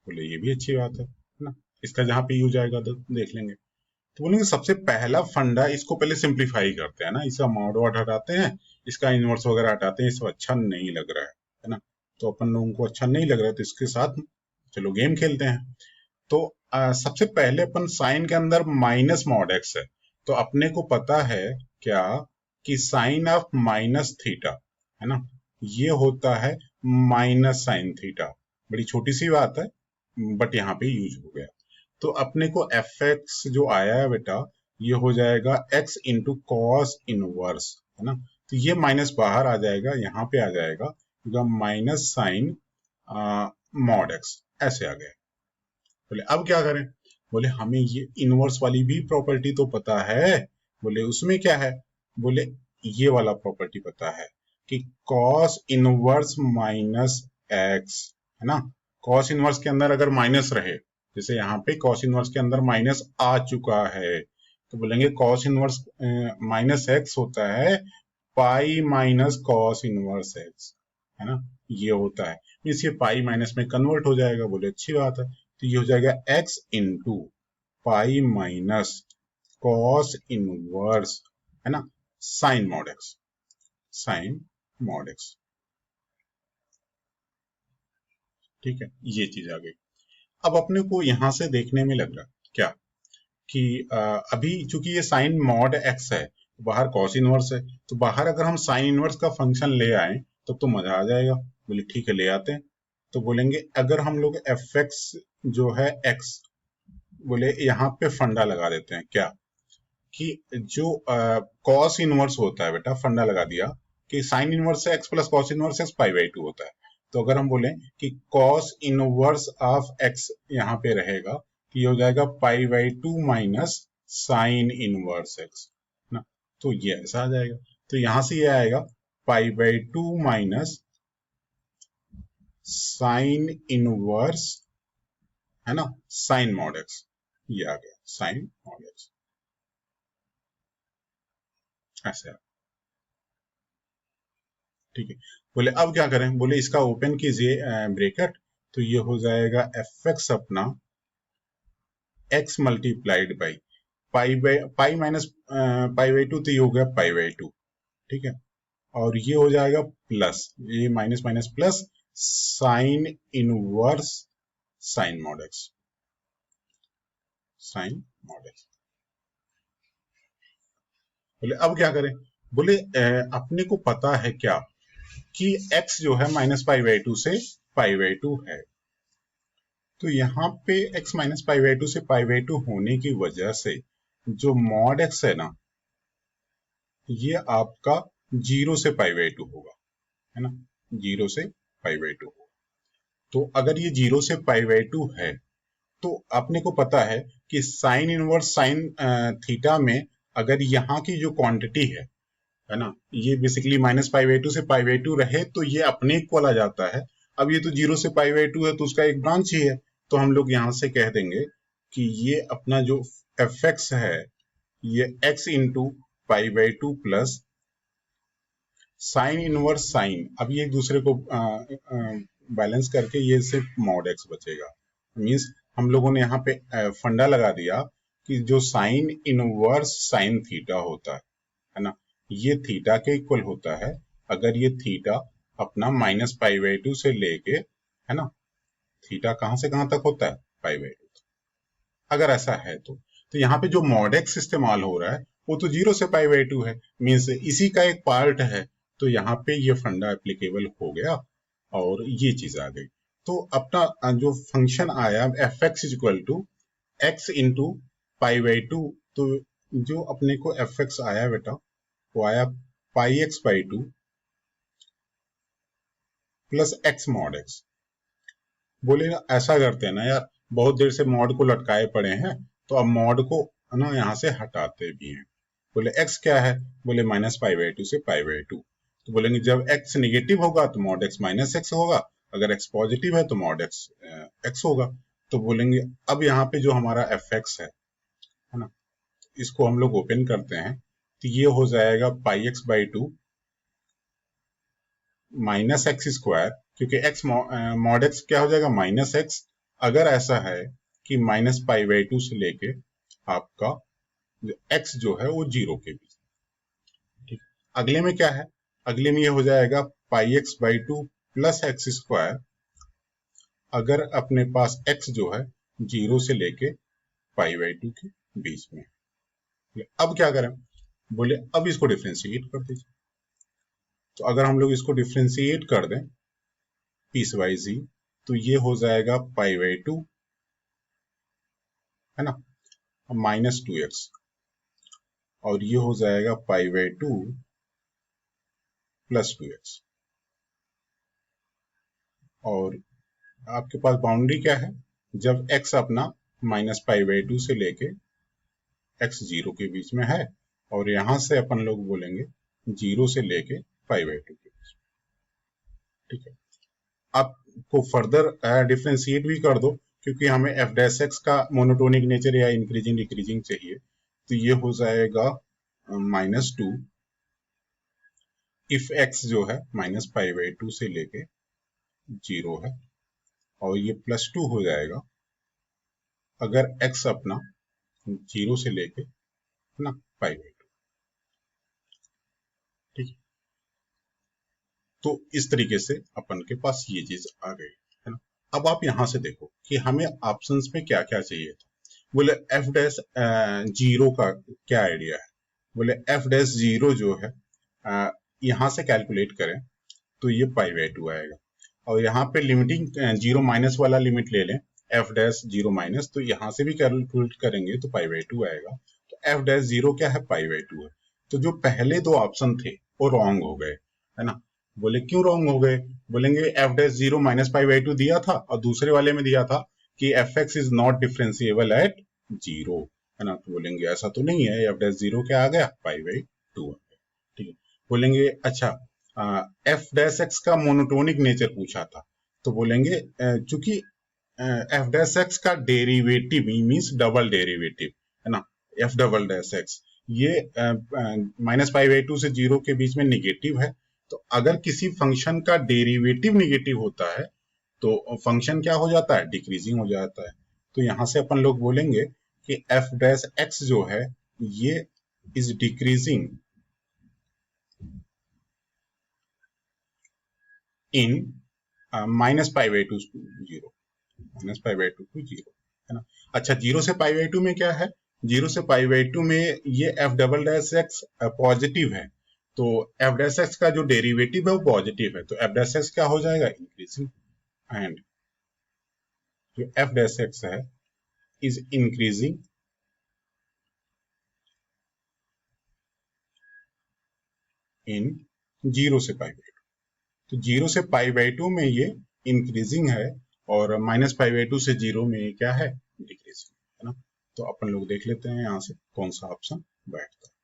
बोले ये भी अच्छी बात है ना। इसका जहां पे यूज आएगा तो देख लेंगे। तो बोलेंगे सबसे पहला फंडा, इसको पहले सिंप्लीफाई करते हैं ना, इसका मॉड वॉड हटाते हैं, इसका इनवर्स वगैरह हटाते हैं, इसको अच्छा नहीं लग रहा है ना। तो अपन लोगों को अच्छा नहीं लग रहा है, तो इसके साथ चलो गेम खेलते हैं। तो सबसे पहले अपन साइन के अंदर माइनस मॉड x है, तो अपने को पता है क्या कि साइन ऑफ माइनस थीटा, है ना, ये होता है माइनस साइन थीटा। बड़ी छोटी सी बात है, बट यहाँ पे यूज हो गया। तो अपने को fx जो आया है बेटा, ये हो जाएगा x × कॉस इनवर्स, है ना। तो ये माइनस बाहर आ जाएगा, यहाँ पे आ जाएगा माइनस साइन मॉड x, ऐसे आ गया। बोले अब क्या करें, बोले हमें ये इनवर्स वाली भी प्रॉपर्टी तो पता है। बोले उसमें क्या है, बोले ये वाला प्रॉपर्टी पता है कि cos इनवर्स माइनस x, है ना। cos इनवर्स के अंदर अगर माइनस रहे, जैसे यहाँ पे cos इनवर्स के अंदर माइनस आ चुका है, तो बोलेंगे cos इनवर्स माइनस x होता है पाई माइनस cos इनवर्स x, है ना, ये होता है। मीन्स ये पाई माइनस में कन्वर्ट हो जाएगा। बोले अच्छी बात है, तो ये हो जाएगा x × pi minus cos inverse, है ना, sine mod x, sine mod x। ठीक है, ये चीज आ गई। अब अपने को यहां से देखने में लग रहा क्या कि अभी चूंकि ये साइन मॉड x है, बाहर cos इनवर्स है, तो बाहर अगर हम साइन इनवर्स का फंक्शन ले आए तब तो मजा आ जाएगा। बोले ठीक है, ले आते हैं। तो बोलेंगे अगर हम लोग fx जो है x, बोले यहाँ पे फंडा लगा देते हैं क्या कि जो cos इनवर्स होता है बेटा, फंडा लगा दिया कि साइन इनवर्स से x + cos इनवर्स x π/2 होता है। तो अगर हम बोलें कि cos इनवर्स ऑफ x यहाँ पे रहेगा, तो ये हो जाएगा π/2 माइनस साइन इनवर्स x ना, तो ये ऐसा आ जाएगा। तो यहां से ये आएगा π/2 माइनस साइन इनवर्स, है ना, साइन मॉड x, ये आ गया साइन मॉड x, ऐसे। ठीक है, बोले अब क्या करें, बोले इसका ओपन कीजिए ब्रैकेट, तो ये हो जाएगा fx अपना x × pi minus pi by two, तो ये हो गया पाई बाई टू, ठीक है। और ये हो जाएगा प्लस, ये minus minus plus sine inverse sine mod x, sine mod x. बोले अब क्या करें? बोले अपने को पता है क्या कि x जो है माइनस पाई बाई टू से पाई बाई टू है, तो यहाँ पे x minus pi by to से पाई बाई टू होने की वजह से जो मॉड x है ना, ये आपका 0 से पाई बाई टू होगा, है ना, 0 से पाई बाई टू होगा। तो अगर ये 0 से पाई बाई टू है, तो अपने को पता है कि साइन इनवर्स साइन थीटा में अगर यहाँ की जो क्वांटिटी है ना, ये basically minus pi by to से पाई बाई टू रहे तो ये अपने इक्वल आ जाता है। अब ये तो 0 से पाई बाई टू है, तो उसका एक ब्रांच ही है, तो हम लोग यहाँ से कह देंगे कि ये अपना जो एफ एक्स है, ये x into pi by two plus sine inverse sign, अब ये एक दूसरे को बैलेंस करके ये सिर्फ मॉड x बचेगा। मीन्स हम लोगों ने यहाँ पे फंडा लगा दिया कि जो साइन इनवर्स साइन थीटा होता है ना, ये थीटा के इक्वल होता है अगर ये थीटा अपना माइनस पाई बाई टू से लेके, है ना, थीटा कहां से कहां तक होता है, पाई बाई टू। अगर ऐसा है तो यहाँ पे जो मॉड एक्स इस्तेमाल हो रहा है वो तो 0 से पाई बाई टू है, मीन्स इसी का एक पार्ट है, तो यहाँ पे ये फंडा एप्लीकेबल हो गया और ये चीज आ गई। तो अपना जो फंक्शन आया f x is equal to x into pi by two, तो जो अपने को एफ एक्स आया बेटा वो आया pi X by two plus X mod x. बोले ना ऐसा करते हैं ना यार, बहुत देर से मॉड को लटकाए पड़े हैं, तो अब मॉड को ना यहाँ से हटाते भी हैं। बोले एक्स क्या है, बोले माइनस पाई बाई टू से पाई बाई टू, तो बोलेंगे जब एक्स नेगेटिव होगा तो मॉड एक्स माइनस एक्स होगा, अगर एक्स पॉजिटिव है तो मॉड एक्स एक्स होगा। तो बोलेंगे अब यहाँ पे जो हमारा एफ एक्स है ना, इसको हम लोग ओपन करते हैं, तो ये हो जाएगा pi X by two minus X square, क्योंकि एक्स मॉड एक्स क्या हो जाएगा, माइनस एक्स, अगर ऐसा है कि माइनस पाई बाई टू से लेके आपका एक्स जो है वो 0 के बीच, ठीक। अगले में क्या है, अगले में ये हो जाएगा pi X by two plus X square, अगर अपने पास एक्स जो है 0 से लेके पाई बाई टू के बीच में। अब क्या करें, बोले अब इसको डिफ्रेंशिएट कर दीजिए। तो अगर हम लोग इसको डिफ्रेंशिएट कर दें पीस वाइज ही, तो ये हो जाएगा पाई बाई टू, है ना, माइनस टू एक्स, और ये हो जाएगा पाई by two plus two x. और आपके पास बाउंड्री क्या है, जब x अपना माइनस पाई बाई टू से लेके x 0 के बीच में है, और यहां से अपन लोग बोलेंगे 0 से लेके पाई बाई टू के बीच, ठीक है। आपको फर्दर डिफ्रेंशिएट भी कर दो, क्योंकि हमें एफ डैश एक्स का मोनोटोनिक नेचर या इंक्रीजिंग डिक्रीजिंग चाहिए, तो ये हो जाएगा माइनस टू इफ एक्स जो है माइनस पाई बाई टू से लेके 0 है, और ये प्लस टू हो जाएगा अगर x अपना 0 से लेके ना पाई बाई टू, ठीक है। तो इस तरीके से अपन के पास ये चीज आ गई, है ना। अब आप यहां से देखो कि हमें ऑप्शंस में क्या क्या चाहिए था। बोले एफ डैश जीरो का क्या आइडिया है, बोले एफ डैश जीरो जो है यहां से कैलकुलेट करें तो ये पाई बाई टू आएगा, और यहाँ पे लिमिटिंग जीरो माइनस वाला लिमिट ले लें एफ डैश जीरो माइनस, तो यहाँ से भी कैलकुलेट करेंगे तो पाई बाई टू आएगा। तो एफ डैश जीरो क्या है, पाई बाई टू है। तो जो पहले दो ऑप्शन थे वो रॉन्ग हो गए, है ना। बोले क्यों रॉन्ग हो गए, बोलेंगे F dash zero minus pi by to दिया था और दूसरे वाले में दिया था कि F x is not differentiable eight zero, है ना। तो बोलेंगे ऐसा तो नहीं है, एफ डैश जीरो क्या आ गया, पाई बाई टू आ गया, ठीक है। बोलेंगे अच्छा एफ डैश एक्स का मोनोटोनिक नेचर पूछा था, तो बोलेंगे चूंकि एफ डैश एक्स का डेरिवेटिव मीन्स डबल डेरिवेटिव, है ना, एफ डबल डैश एक्स ये माइनस पाई बाई टू से 0 के बीच में निगेटिव है। तो अगर किसी फंक्शन का डेरिवेटिव निगेटिव होता है तो फंक्शन क्या हो जाता है, डिक्रीजिंग हो जाता है। तो यहां से अपन लोग बोलेंगे कि एफ डैश एक्स जो है ये is decreasing in minus pi by two zero, minus pi by two to zero, है ना। अच्छा, जीरो से पाई बाई टू में क्या है, जीरो से पाई बाई टू में ये F double dash x positive है, तो एफ डैश एक्स का जो डेरिवेटिव है वो पॉजिटिव है, तो एफ डैश एक्स क्या हो जाएगा, इंक्रीजिंग, एंड जो एफ डैश एक्स है इज इंक्रीजिंग इन जीरो से पाई बाई टू, तो जीरो से पाई बाई टू में ये इंक्रीजिंग है और माइनस पाई बाई टू से जीरो में ये क्या है, डिक्रीजिंग, है ना। तो अपन लोग देख लेते हैं यहां से कौन सा ऑप्शन बैठता है।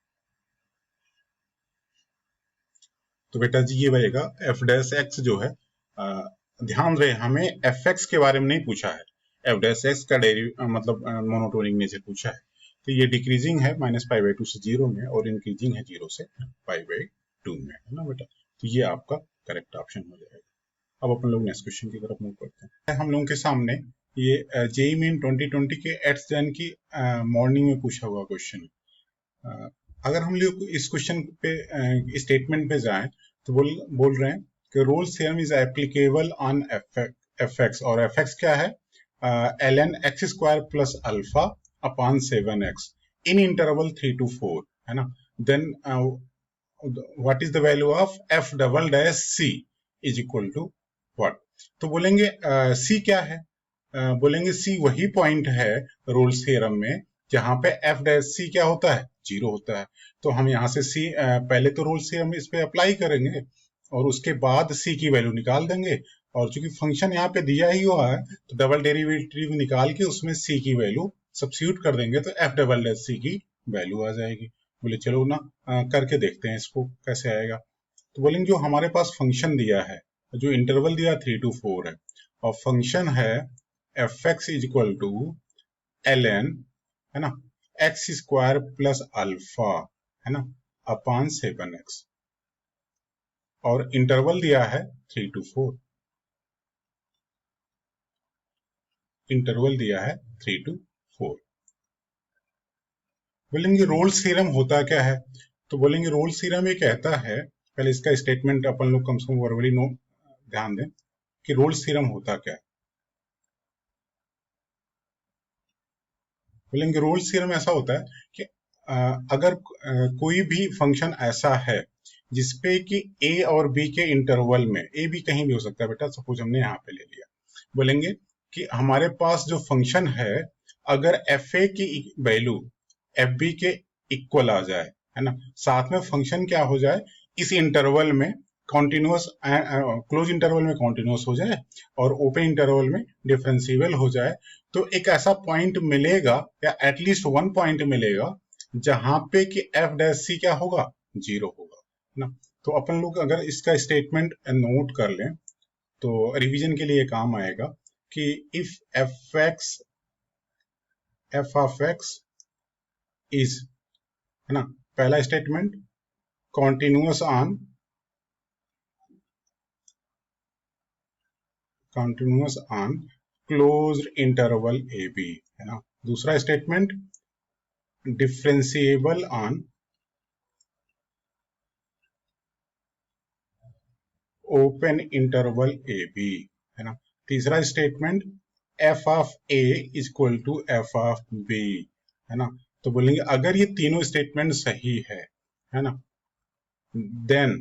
तो बेटा जी ये रहेगा एफ डैश एक्स जो है, ध्यान रहे हमें एफ एक्स के बारे में नहीं पूछा है, एफ डैश एक्स का मतलब मोनोटोनिक नेचर पूछा है, तो ये डिक्रीजिंग है माइनस पाई बाई टू से जीरो में और इंक्रीजिंग है जीरो से पाई बाई टू में, है ना बेटा। तो ये आपका करेक्ट ऑप्शन हो जाएगा। अब अपन लोग नेक्स्ट क्वेश्चन की तरफ मूव करते हैं। हम लोगों के सामने ये जेईई मेन 2020 के एट्स जैन की मॉर्निंग में पूछा हुआ क्वेश्चन। अगर हम लोग इस क्वेश्चन पे स्टेटमेंट पे जाएं तो बोल रहे हैं कि Rolle's theorem is applicable on f x, और एफ एक्स क्या है, ln x square plus alpha upon 7x in interval 3 to 4, है ना। Then what is the value of f double dash C is equal to what. तो बोलेंगे सी क्या है, बोलेंगे सी वही पॉइंट है रोल्स थ्योरम में जहां पे एफ डैश सी क्या होता है, जीरो होता है। तो हम यहाँ से सी पहले तो रोल्स थ्योरम इस पे अप्लाई करेंगे और उसके बाद सी की वैल्यू निकाल देंगे, और चूंकि फंक्शन यहाँ पे दिया ही हुआ है तो डबल डेरिवेटिव निकाल के उसमें सी की वैल्यू सब्स्टिट्यूट कर देंगे तो एफ डबल डैश सी की वैल्यू आ जाएगी। बोले चलो ना करके देखते हैं इसको कैसे आएगा। तो बोलेंगे जो हमारे पास फंक्शन दिया है, जो इंटरवल दिया 3 to 4 है, और फंक्शन है f x is equal to ln, है ना, एक्स स्क्वायर प्लस अल्फा, है ना, अपॉन 7x, और इंटरवल दिया है 3 to 4, इंटरवल दिया है 3 to 4। बोलेंगे रोल्स थ्योरम होता क्या है, तो बोलेंगे रोल्स थ्योरम ये कहता है, पहले इसका स्टेटमेंट अपन लोग कम से कम वर्बली नो ध्यान दें कि रोल्स थ्योरम होता क्या है। बोलेंगे रोल्स थ्योरम ऐसा होता है कि अगर कोई भी फंक्शन ऐसा है जिसपे कि a और b के इंटरवल में, a b कहीं भी हो सकता है बेटा, सपोज हमने यहाँ पे ले लिया, बोलेंगे कि हमारे पास जो फंक्शन है अगर एफ ए की वैल्यू एफ बी के इक्वल आ जाए, है ना, साथ में फंक्शन क्या हो जाए इस इंटरवल में कॉन्टिन्यूअस, क्लोज इंटरवल में कॉन्टिन्यूअस हो जाए और ओपन इंटरवल में डिफरेंशिएबल हो जाए, तो एक ऐसा पॉइंट मिलेगा या एटलीस्ट वन पॉइंट मिलेगा जहां पे कि एफ डैश सी क्या होगा, जीरो होगा, है ना। तो अपन लोग अगर इसका स्टेटमेंट नोट कर लें तो रिवीजन के लिए काम आएगा कि if f of x is, है ना, पहला statement continuous on closed interval a b, है ना। दूसरा statement differentiable on open interval a b, है ना। तीसरा statement f of a is equal to F of b, है ना। तो बोलेंगे अगर ये तीनों स्टेटमेंट सही है ना, देन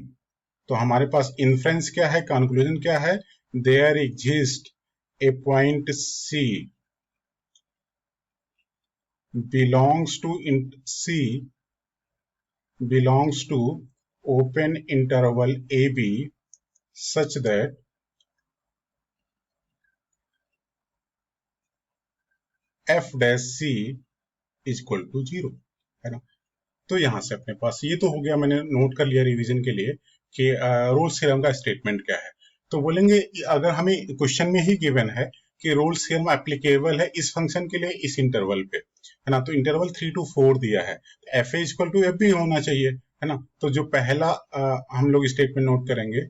तो हमारे पास इन्फ्रेंस क्या है, कंक्लूजन क्या है, there exist a point c belongs to C belongs to open interval AB such that f dash C is equal to 0, है ना। तो यहां से अपने पास ये तो हो गया, मैंने नोट कर लिया रिवीजन के लिए कि रोल्स थ्योरम का स्टेटमेंट क्या है। तो बोलेंगे अगर हमें क्वेश्चन में ही गिवन है कि रोल्स थ्योरम एप्लीकेबल है इस फंक्शन के लिए इस इंटरवल पे, है ना, तो इंटरवल 3 to 4 दिया है, f A equal to F b होना चाहिए, है ना। तो जो पहला हम लोग स्टेटमेंट नोट करेंगे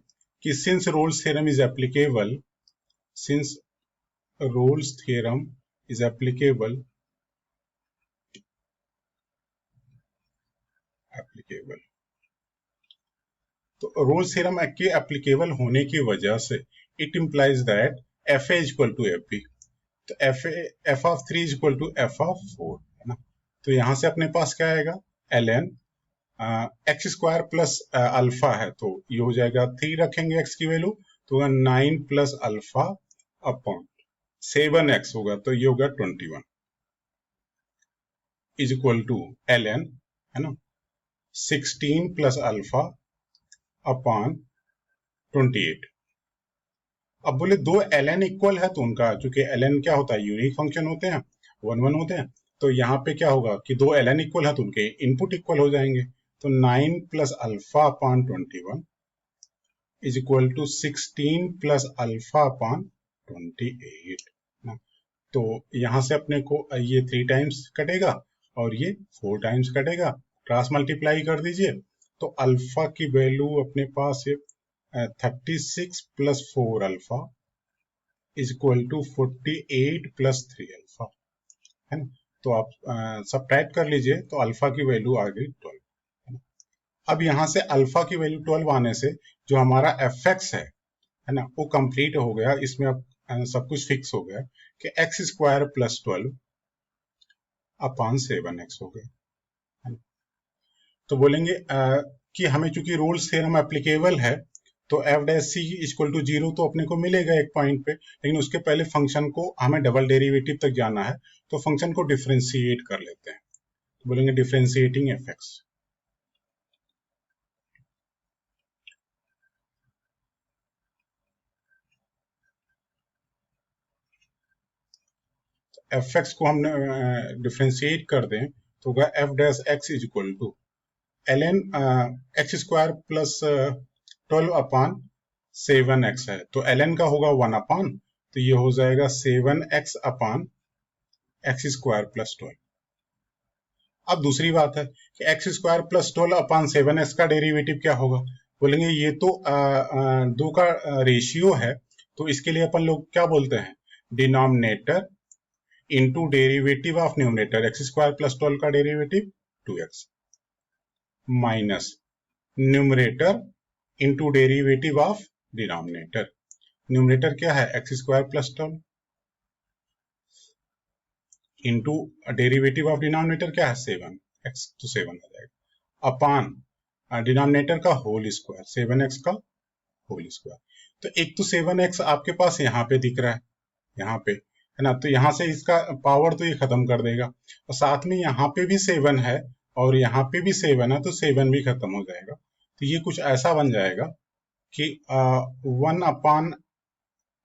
कि since Rolle's theorem is applicable, since Rolle's theorem is applicable applicable. तो रोल्स थ्योरम के एप्लीकेबल होने की वजह से it implies that F A equal to F B. तो F of 3 equal to F of 4 है ना। तो यहां से अपने पास क्या आएगा, l n x square plus alpha है, तो ये हो जाएगा 3 रखेंगे एक्स की वैल्यू तो 9 प्लस अल्फा अपॉन 7x होगा, तो ये होगा 21 is equal to l n है ना 16 प्लस अल्फा अपॉन 28। अब बोले दो एल एन इक्वल है तो उनका, चूंकि एल एन क्या होता है, यूनिक फंक्शन होते हैं, 1 1 होते हैं, तो यहाँ पे क्या होगा कि दो एल एन इक्वल है तो उनके इनपुट इक्वल हो जाएंगे। तो 9 plus alpha upon 21 is equal to 16 plus alpha upon 28 ना। तो यहां से अपने को ये 3 टाइम्स कटेगा और ये 4 टाइम्स कटेगा, क्रॉस मल्टीप्लाई कर दीजिए तो अल्फा की वैल्यू अपने पास 36 plus 4 alpha is equal to 48 plus 3 alpha है ना। तो आप सब्ट्रैक्ट कर लीजिए तो अल्फा की वैल्यू आ गई 12 है ना। अब यहां से अल्फा की वैल्यू 12 आने से जो हमारा एफ एक्स है ना, वो कंप्लीट हो गया। इसमें अब सब कुछ फिक्स हो गया कि x square plus 12 upon 7x हो गया है ना। तो बोलेंगे कि हमें चूंकि रोल्स थ्योरम एप्लीकेबल है तो f dash c equal to 0 तो अपने को मिलेगा एक पॉइंट पे, लेकिन उसके पहले फंक्शन को हमें डबल डेरिवेटिव तक जाना है, तो फंक्शन को डिफरेंशिएट कर लेते हैं। तो बोलेंगे differentiating f x. F x को हम डिफरेंशिएट कर दें तो होगा f dash x is equal to l n x square plus 12 upon 7x है, तो ln का होगा 1 अपॉन, तो ये हो जाएगा 7x upon x square plus 12। अब दूसरी बात है कि x square plus 12 upon 7x का डेरिवेटिव क्या होगा। बोलेंगे ये तो दो का रेशियो है, तो इसके लिए अपन लोग क्या बोलते हैं, denominator into derivative of numerator, x square plus 12 का derivative 2x minus numerator into derivative of denominator. Numerator क्या है, x square plus 12 into derivative of denominator क्या है 7x, तो 7 आ जाएगा अपॉन डिनोमिनेटर का होल स्क्वायर 7x का होल स्क्वायर। तो एक तो 7x आपके पास यहाँ पे दिख रहा है, यहाँ पे है ना, तो यहाँ से इसका पावर तो ये खत्म कर देगा, और साथ में यहाँ पे भी 7 है और यहाँ पे भी 7 है, तो 7 भी खत्म हो जाएगा। तो ये कुछ ऐसा बन जाएगा कि 1 upon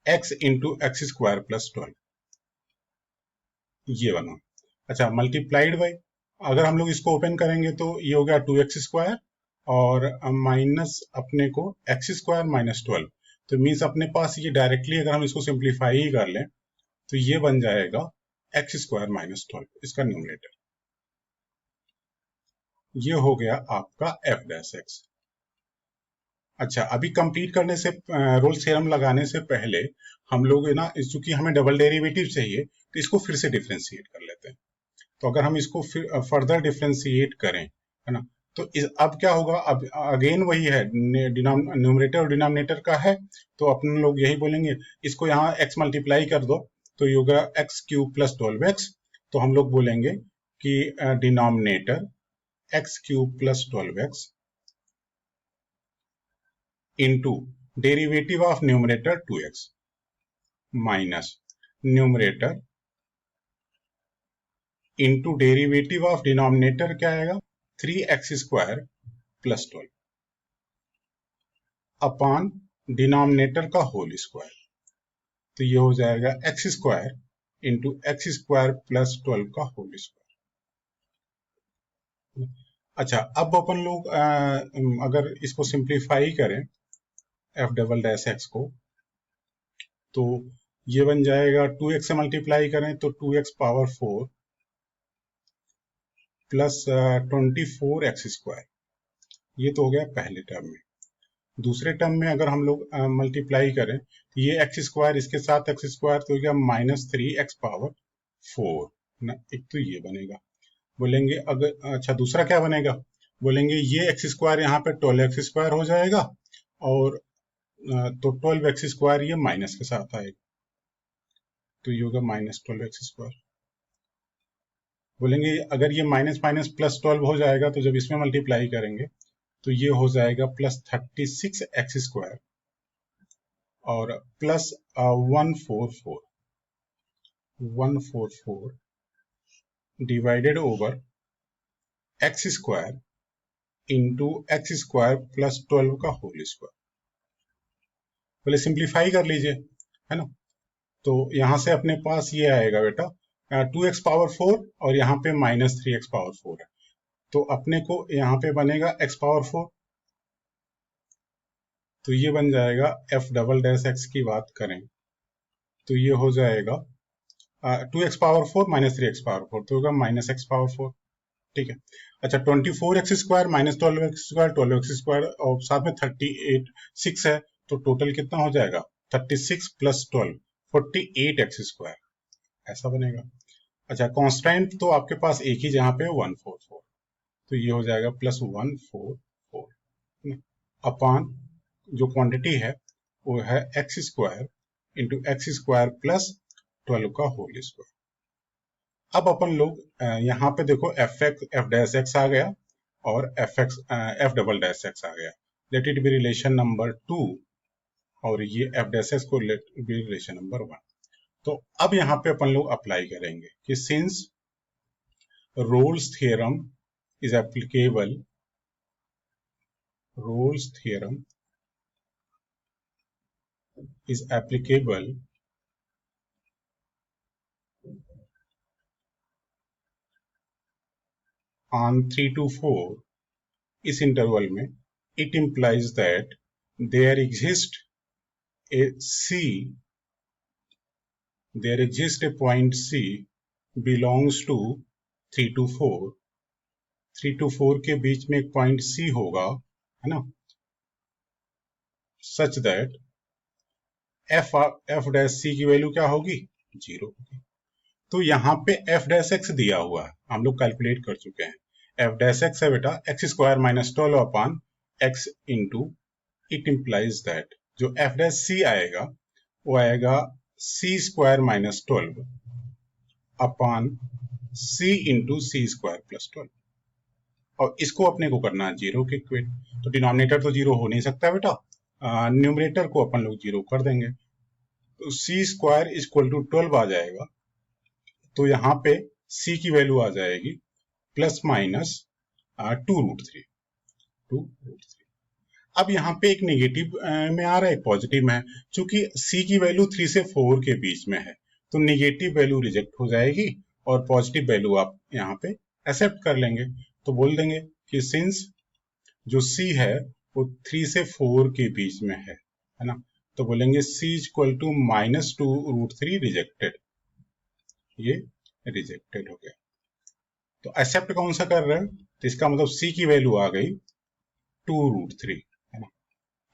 x into x square plus 12 ये बना। अच्छा, मल्टीप्लाइड बाई, अगर हम लोग इसको ओपन करेंगे तो ये हो गया 2x स्क्वायर और माइनस अपने को एक्स स्क्वायर माइनस 12, तो मीन्स अपने पास ये डायरेक्टली अगर हम इसको सिंप्लीफाई ही कर लें तो ये बन जाएगा एक्स स्क्वायर माइनस 12, इसका न्यूमरेटर। ये हो गया आपका एफ डैश एक्स। अच्छा, अभी कंप्लीट करने से रोल्स थ्योरम लगाने से पहले हम लोग ना, चूंकि हमें डबल डेरिवेटिव चाहिए तो इसको फिर से डिफरेंशिएट कर लेते हैं। तो अगर हम इसको फर्दर डिफरेंशिएट करें है ना, तो अब क्या होगा, अब अगेन वही है, न्यूमरेटर और डिनोमिनेटर का है, तो अपन लोग यही बोलेंगे इसको यहाँ x मल्टीप्लाई कर दो तो ये होगा एक्स क्यूब प्लस 12x। तो हम लोग बोलेंगे कि denominator x cube plus 12x into derivative of numerator 2x minus numerator into derivative of denominator क्या आएगा 3x square plus 12 upon denominator का होल स्क्वायर, तो ये हो जाएगा x square into x square plus 12 का होल स्क्वायर। अच्छा, अब अपन लोग अगर इसको सिंप्लीफाई करें एफ डबल डैश एक्स को, तो ये बन जाएगा 2x से मल्टीप्लाई करें तो 2x power 4 plus 24x square, ये तो हो गया पहले टर्म में। दूसरे टर्म में अगर हम लोग मल्टीप्लाई करें तो ये एक्स स्क्वायर इसके साथ एक्स स्क्वायर तो हो गया -3x पावर 4 ना, एक तो ये बनेगा। बोलेंगे अगर, अच्छा दूसरा क्या बनेगा, बोलेंगे ये एक्स स्क्वायर यहाँ पे 12x² हो जाएगा, और तो 12x² ये माइनस के साथ आएगा, तो ये होगा -12x²। बोलेंगे अगर ये माइनस माइनस +12 हो जाएगा, तो जब इसमें मल्टीप्लाई करेंगे तो ये हो जाएगा +36x² और plus 144 divided over x² into x² + 12 का होल स्क्वायर। बोले सिंप्लीफाई कर लीजिए, है ना। तो यहां से अपने पास ये आएगा बेटा 2x⁴ और यहाँ पे -3x⁴ है, तो अपने को यहाँ पे बनेगा x⁴, तो ये बन जाएगा f" की बात करें तो ये हो जाएगा 2x⁴ -3x⁴, तो होगा -x⁴, ठीक है। अच्छा 24x² -12x², 12x² और साथ में 6 है, तो टोटल कितना हो जाएगा 36 + 12 48x², ऐसा बनेगा। अच्छा कांस्टेंट तो आपके पास एक ही जहां पे 144, तो ये हो जाएगा +144 अपॉन जो क्वांटिटी है वो है x² इंटू x² + 12 का होल स्क्वायर। अब अपन लोग यहाँ पे देखो f' आ गया और f" आ गया, late it be relation number 2 और ये f' को लेट बी रिलेशन नंबर 1। तो अब यहाँ पे अपन लोग अप्लाई करेंगे कि since Rolle's theorem is applicable, Rolle's theorem is applicable on 3 to 4 इस इंटरवल में, it implies that there exists a point C belongs to 3 to 4, 3 to 4 के बीच में एक पॉइंट C होगा, है ना, such that f'(c) की वैल्यू क्या होगी 0 होगी। तो यहाँ पे f' दिया हुआ है, हम लोग कैलकुलेट कर चुके हैं। f' है बेटा x² - 12 upon x into, it implies that जो f' आएगा वो आएगा c² - 12 upon c into c² + 12, और इसको अपने को करना है 0 के इक्वेट, तो डिनोमिनेटर तो 0 हो नहीं सकता बेटा, न्यूमरेटर को अपन लोग 0 कर देंगे, तो c² = 12 आ जाएगा। तो यहाँ पे c की वैल्यू आ जाएगी ±2√3। अब यहाँ पे एक नेगेटिव में आ रहा है, एक पॉजिटिव में है। चूंकि c की वैल्यू 3 से 4 के बीच में है, तो नेगेटिव वैल्यू रिजेक्ट हो जाएगी और पॉजिटिव वैल्यू आप यहाँ पे एक्सेप्ट कर लेंगे। तो बोल देंगे कि सिंस जो c है वो 3 से 4 के बीच में है ना, तो बोलेंगे c = -2√3 रिजेक्टेड, ये रिजेक्टेड हो गया। तो एक्सेप्ट कौन सा कर रहे हैं, तो इसका मतलब c की वैल्यू आ गई 2√3, है ना।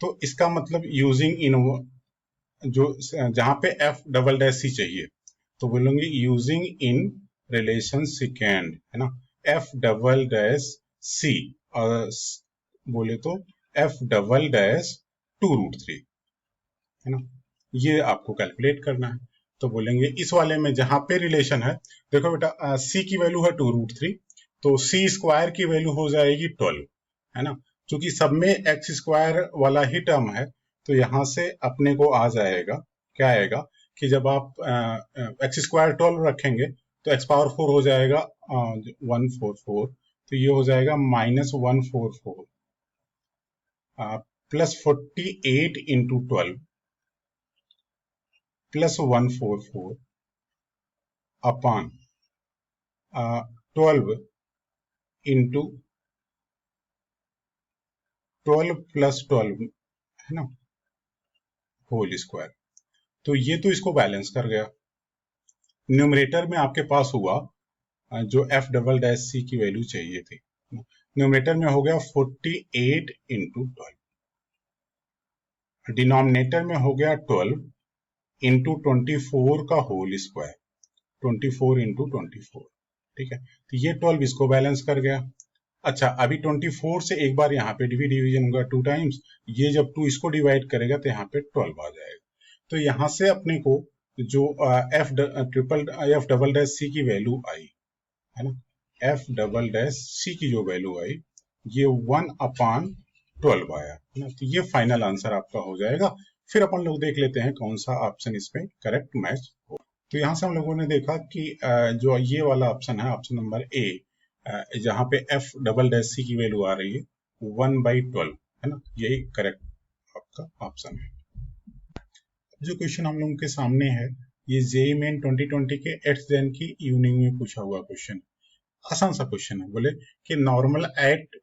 तो इसका मतलब यूजिंग इन जो जहां पे f" चाहिए, तो बोलेंगे यूजिंग इन रिलेशन सेकेंड, है ना, f" और बोले तो f" 2√3, है ना, ये आपको कैलकुलेट करना है। तो बोलेंगे इस वाले में जहां पे रिलेशन है, देखो बेटा c की वैल्यू है 2√3, तो c² की वैल्यू हो जाएगी 12, है ना। क्योंकि सब में x² वाला ही टर्म है, तो यहां से अपने को आ जाएगा, क्या आएगा कि जब आप x² 12 रखेंगे तो x⁴ हो जाएगा 144, तो ये हो जाएगा -144 +48 इंटू 12 +144 अपॉन 12 इंटू 12 + 12, है ना, होल स्क्वायर। तो ये तो इसको बैलेंस कर गया। न्यूमरेटर में आपके पास हुआ जो f" की वैल्यू चाहिए थी, न्यूमरेटर में हो गया 48 इंटू 12, डिनोमिनेटर में हो गया 12 इंटू 24 का होल स्क्वायर, 24 इंटू 24, ठीक है। तो ये 12 इसको बैलेंस कर गया, अच्छा, अभी 24 से एक बार यहाँ पे डिवीजन होगा 2 टाइम्स, ये जब 2 इसको डिवाइड करेगा तो यहाँ पे 12 आ जाएगा। तो यहाँ से अपने को जो एफ डबल डैश सी की वैल्यू आई है ना, एफ डबल डैश सी की जो वैल्यू आई ये 1/12 आया है ना। तो ये फाइनल आंसर आपका हो जाएगा। फिर अपन लोग देख लेते हैं कौन सा ऑप्शन इसमें करेक्ट मैच हो। तो यहाँ से हम लोगों ने देखा कि जो ये वाला ऑप्शन है, ऑप्शन नंबर ए, जहाँ पे एफ डबल डैश सी की वैल्यू आ रही है 1/12 है ना, यही करेक्ट आपका ऑप्शन है। जो क्वेश्चन हम लोगों के सामने है ये जेईई मेन 2020 के 8th जैन की इवनिंग में पूछा हुआ क्वेश्चन। आसान सा क्वेश्चन है। बोले कि नॉर्मल एट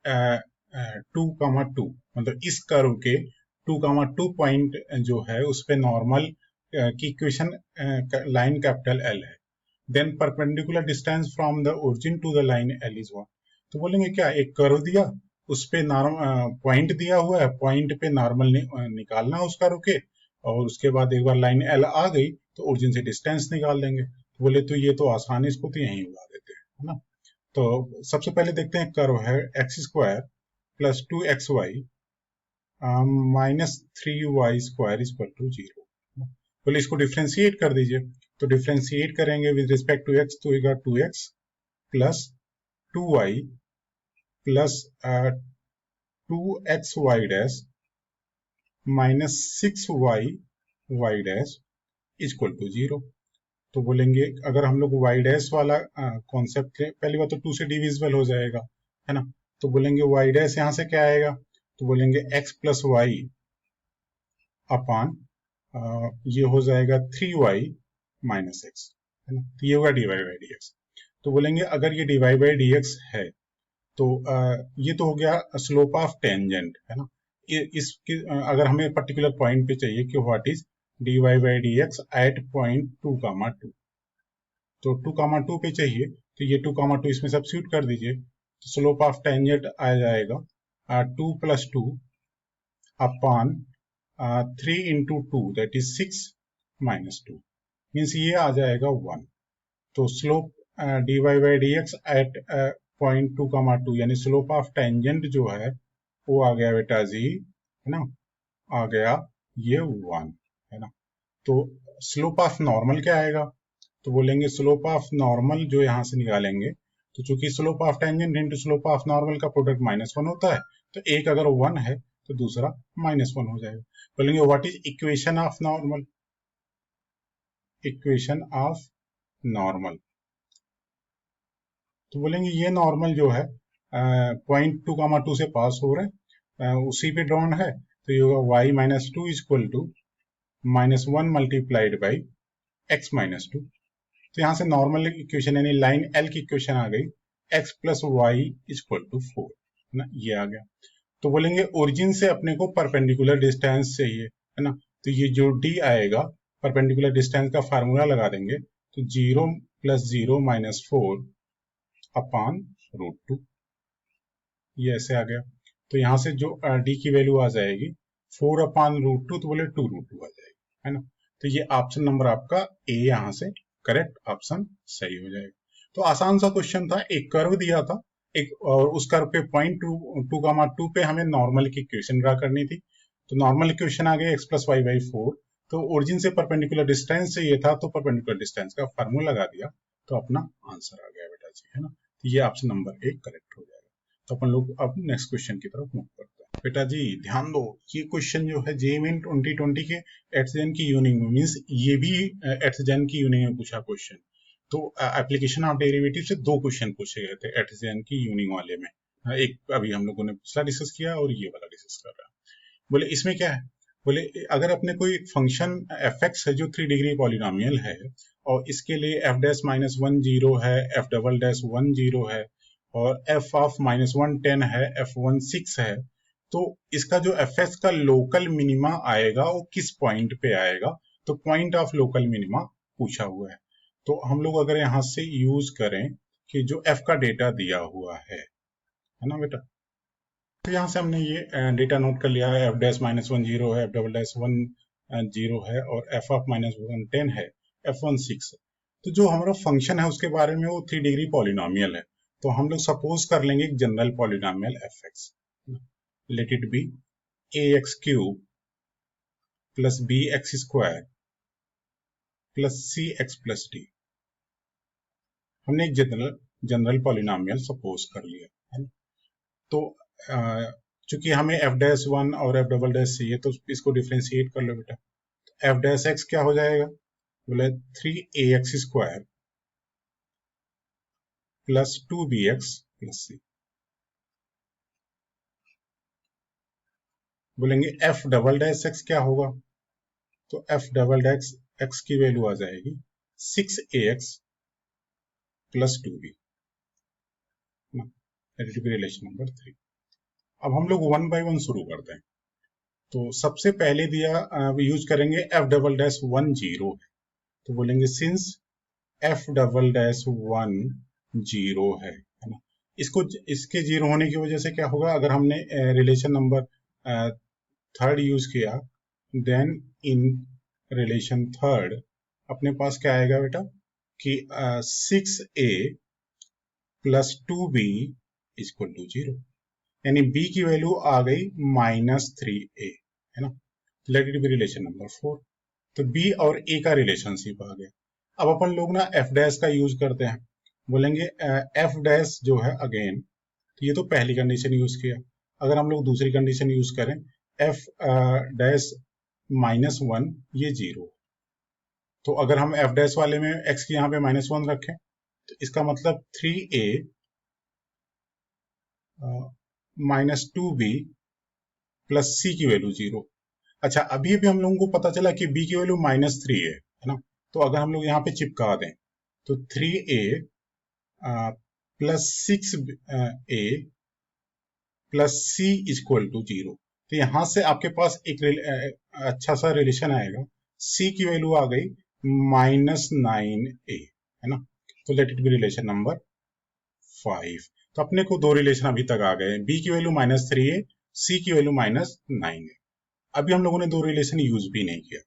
2,2 मतलब इस कर्व के 2,2 पॉइंट जो है उस पे नॉर्मल की इक्वेशन लाइन कैपिटल एल है, then perpendicular distance from the origin to the line L is 1। तो बोलेंगे क्या, एक कर्व दिया, उस पे पॉइंट दिया हुआ है, पॉइंट पे नॉर्मल निकालना है उस कर्व के, और उसके बाद एक बार लाइन एल आ गई तो ओरिजिन से डिस्टेंस निकाल देंगे। तो बोले तो ये तो आसान है, इसको तो यहीं उड़ा देते हैं, है ना। तो सबसे पहले देखते हैं, कर्व है x square plus 2xy minus 3y² equal to 0। बोले इसको डिफ्रेंशिएट कर दीजिए। तो डिफ्रेंशिएट करेंगे विद रिस्पेक्ट टू x तो होगा 2x plus 2y plus 2xy dash minus 6y dash equal to 0। तो बोलेंगे अगर हम लोग y डैश वाला कॉन्सेप्ट लें, पहली बात तो 2 से डिविजिबल हो जाएगा, है ना। तो बोलेंगे y डैश यहाँ से क्या आएगा, तो बोलेंगे x प्लस वाई अपान ये हो जाएगा 3y माइनस एक्स, है ना। तो ये होगा dy बाई dx। तो बोलेंगे अगर ये dy बाई dx है तो ये तो हो गया स्लोप ऑफ टेंजेंट, है ना। इसके अगर हमें पर्टिकुलर पॉइंट पे चाहिए कि what is dy by dx at point 2,2, तो 2,2 पे चाहिए, तो ये 2,2 इसमें सब्स्टिट्यूट कर दीजिए। तो स्लोप ऑफ टेंजेंट आ जाएगा 2 plus 2 upon 3 into 2 that is 6 minus 2 means ये आ जाएगा 1। तो slope dy by dx at point 2,2 यानी स्लोप ऑफ टेंजेंट जो है वो आ गया बेटा जी, है ना, आ गया ये 1, है ना। तो स्लोप ऑफ नॉर्मल क्या आएगा, तो बोलेंगे स्लोप ऑफ नॉर्मल जो यहाँ से निकालेंगे, तो चूंकि slope of tangent into slope of normal का प्रोडक्ट -1 होता है, तो एक अगर 1 है तो दूसरा -1 हो जाएगा। बोलेंगे what is equation of normal, equation of normal, तो बोलेंगे ये नॉर्मल जो है पॉइंट 2,2 से पास हो रहा है, उसी पे ड्रॉन है, तो ये होगा y minus 2 equal to -1 multiplied by x minus 2। तो यहाँ से नॉर्मल इक्वेशन यानी लाइन एल की इक्वेशन आ गई x plus y equal to 4 ना, ये आ गया। तो बोलेंगे ओरिजिन से अपने को परपेंडिकुलर डिस्टेंस चाहिए, है ना। तो ये जो d आएगा परपेंडिकुलर डिस्टेंस का फार्मूला लगा देंगे, तो 0 प्लस 0 माइनस 4 अपॉन √2, ये ऐसे आ गया। तो यहाँ से जो d की वैल्यू आ जाएगी 4 अपॉन √2, तो बोले 2√2 आ जाएगी, है ना। तो ये ऑप्शन नंबर आपका ए यहाँ से करेक्ट ऑप्शन सही हो जाएगा। तो आसान सा क्वेश्चन था, एक कर्व दिया था, एक और उस कर्व पे पॉइंट 2,2 पे हमें नॉर्मल की इक्वेशन ड्रा करनी थी। तो नॉर्मल इक्वेशन आ गई x प्लस वाई बाई 4, तो ओरिजिन से परपेंडिकुलर डिस्टेंस चाहिए था, तो परपेंडिकुलर डिस्टेंस का फार्मूला लगा दिया, तो अपना आंसर आ गया बेटा जी, है ना। तो ये ऑप्शन नंबर 1 करेक्ट हो जाएगा। तो अपन लोग अब नेक्स्ट क्वेश्चन की तरफ मूव करते हैं। बेटा जी ध्यान दो, ये क्वेश्चन जो है जेईई मेन 2020 के 8th जैन की यूनिंग में, मींस ये भी 8th जैन की यूनिंग में पूछा क्वेश्चन। तो एप्लीकेशन ऑफ डेरिवेटिव से 2 क्वेश्चन पूछे गए थे 8th जैन की यूनिंग वाले में। एक अभी हम लोगों ने पिछला डिस्कस किया और ये वाला डिस्कस कर रहा है। बोले इसमें क्या है, बोले अगर अपने कोई फंक्शन fx है जो 3 डिग्री पॉलिनोमियल है, और इसके लिए f डैश -1 0 है, f डबल डैश 1 0 है, और f ऑफ -1 10 है, f1 6 है, तो इसका जो fx का लोकल मिनिमा आएगा वो किस पॉइंट पे आएगा, तो पॉइंट ऑफ लोकल मिनिमा पूछा हुआ है। तो हम लोग अगर यहाँ से यूज करें कि जो f का डेटा दिया हुआ है ना बेटा, तो यहाँ से हमने ये डेटा नोट कर लिया है, f डैश -1 0 है, f डबल डैश 1 0 है, और f ऑफ -1 10 है, f1 6 है। तो जो हमारा फंक्शन है उसके बारे में वो 3 डिग्री पॉलिनोमियल है। तो हम लोग सपोज कर लेंगे एक general polynomial f x, let it be a x cube plus b x square plus c x plus d. हमने एक जनरल पॉलिनोमियल सपोज कर लिया है। तो चूंकि हमें एफ डैश वन और एफ डबल डैश चाहिए, तो इसको डिफ्रेंशिएट कर लो बेटा। एफ डैश एक्स क्या हो जाएगा, बोले 3ax square plus 2bx plus सी। बोलेंगे एफ डबल डैश एक्स क्या होगा, तो एफ डबल डैश एक्स की वैल्यू आ जाएगी 6ax plus 2b, relation number 3। अब हम लोग वन बाय वन शुरू करते हैं। तो सबसे पहले दिया यूज करेंगे F double dash one zero है, तो बोलेंगे since F double dash one zero है ना। इसको इसके जीरो होने की वजह से क्या होगा, अगर हमने रिलेशन नंबर थर्ड यूज किया, देन इन रिलेशन थर्ड अपने पास क्या आएगा बेटा कि 6a plus 2b equal to 0, यानी b की वैल्यू आ गई -3a है ना। Late it be relation number 4। तो b और a का रिलेशनशिप आ गया। अब अपन लोग ना एफ डैश का यूज करते हैं, बोलेंगे एफ डैश जो है अगेन, तो ये तो पहली कंडीशन यूज किया। अगर हम लोग दूसरी कंडीशन यूज करें एफ डैश -1, ये 0। तो अगर हम एफ डैश वाले में x की यहाँ पे -1 रखें, तो इसका मतलब 3a -2b प्लस सी की वैल्यू 0। अच्छा, अभी भी हम लोगों को पता चला कि b की वैल्यू -3 है ना। तो अगर हम लोग यहाँ पे चिपका दें, तो 3a plus 6a plus c equal to 0। तो यहां से आपके पास एक अच्छा सा रिलेशन आएगा, c की वैल्यू आ गई -9a है ना। तो let it be relation number 5। तो अपने को दो रिलेशन अभी तक आ गए, b की वैल्यू -3a, c की वैल्यू -9a। अभी हम लोगों ने दो रिलेशन यूज भी नहीं किया।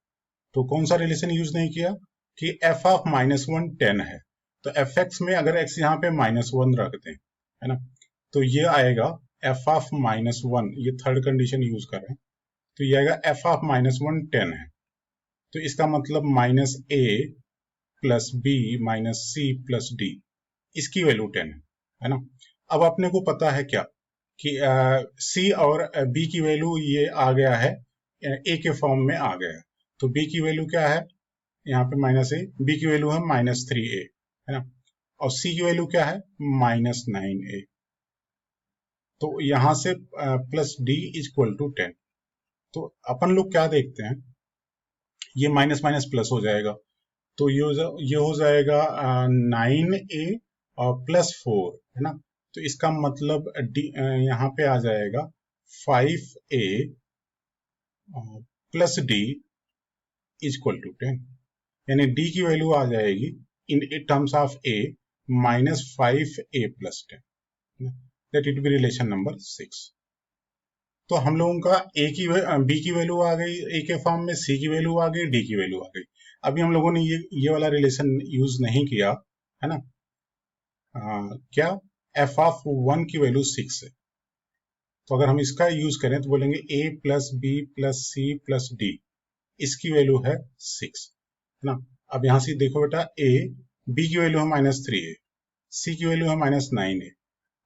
तो कौन सा रिलेशन यूज नहीं किया कि f ऑफ -1 10 है, तो एफ एक्स में अगर x यहाँ पे -1 रख दें है ना, तो ये आएगा f ऑफ -1, ये थर्ड कंडीशन यूज कर रहे हैं, तो ये आएगा f ऑफ -1 10 है, तो इसका मतलब -a plus b minus c plus d, इसकी वैल्यू 10 है ना। अब अपने को पता है क्या कि c और b की वैल्यू ये आ गया है, a के फॉर्म में आ गया है। तो b की वैल्यू क्या है, यहाँ पे -a, b की वैल्यू है -3a है ना, और c की वैल्यू क्या है -9a। तो यहां से प्लस d इक्वल टू 10। तो अपन लोग क्या देखते हैं, ये माइनस माइनस प्लस हो जाएगा, तो ये हो जाएगा 9a और प्लस 4 है ना। तो इसका मतलब यहाँ पे आ जाएगा 5a plus d equal to 10, यानी d की वैल्यू आ जाएगी in terms of a -5a plus 10। That it be relation number 6। तो हम लोगों का b की वैल्यू आ गई a के फॉर्म में, c की वैल्यू आ गई, d की वैल्यू आ गई। अभी हम लोगों ने ये वाला रिलेशन यूज नहीं किया है ना, क्या f ऑफ 1 की वैल्यू 6 है। तो अगर हम इसका यूज करें तो बोलेंगे a plus b plus c plus d, इसकी वैल्यू है 6 है ना। अब यहां से देखो बेटा, b की वैल्यू है -3a, c की वैल्यू है -9a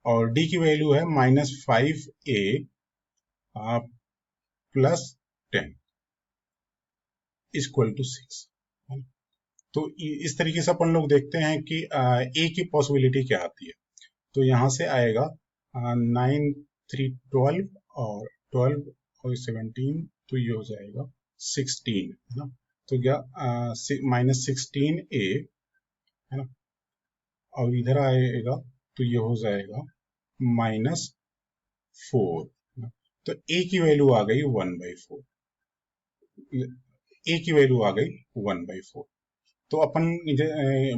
और d की वैल्यू है -5a प्लस 10 इक्वल टू 6। तो इस तरीके से अपन लोग देखते हैं कि a की पॉसिबिलिटी क्या आती है। तो यहां से आएगा 9 3 12 और 12 और 17, तो ये हो जाएगा 16 है ना। तो क्या -16a है ना, और इधर आएगा तो ये हो जाएगा -4। तो a की वैल्यू आ गई 1/4, a की वैल्यू आ गई 1/4। तो अपन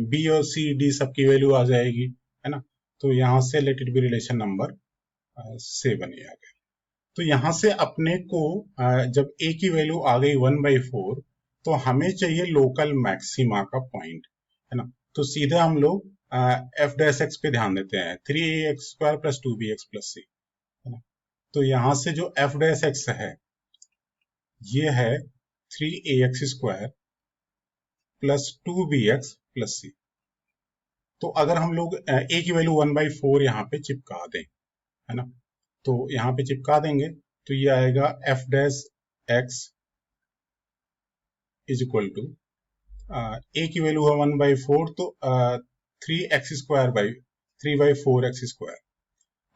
बी और सी डी सबकी वैल्यू आ जाएगी है ना। तो यहां से late it be relation number 7 आ गया। तो यहां से अपने को जब a की वैल्यू आ गई 1/4, तो हमें चाहिए लोकल मैक्सिमा का पॉइंट है ना। तो सीधे हम लोग एफ डैश एक्स पे ध्यान देते हैं, 3ax² + 2bx + c, है ना। तो यहां से जो एफ डैश एक्स है ये है 3ax² + 2bx + c। तो अगर हम लोग a की वैल्यू 1/4 यहाँ पे चिपका दें, है ना, तो यहाँ पे चिपका देंगे तो ये आएगा F dash x is equal to, A की वैल्यू है 1/4, तो 3x²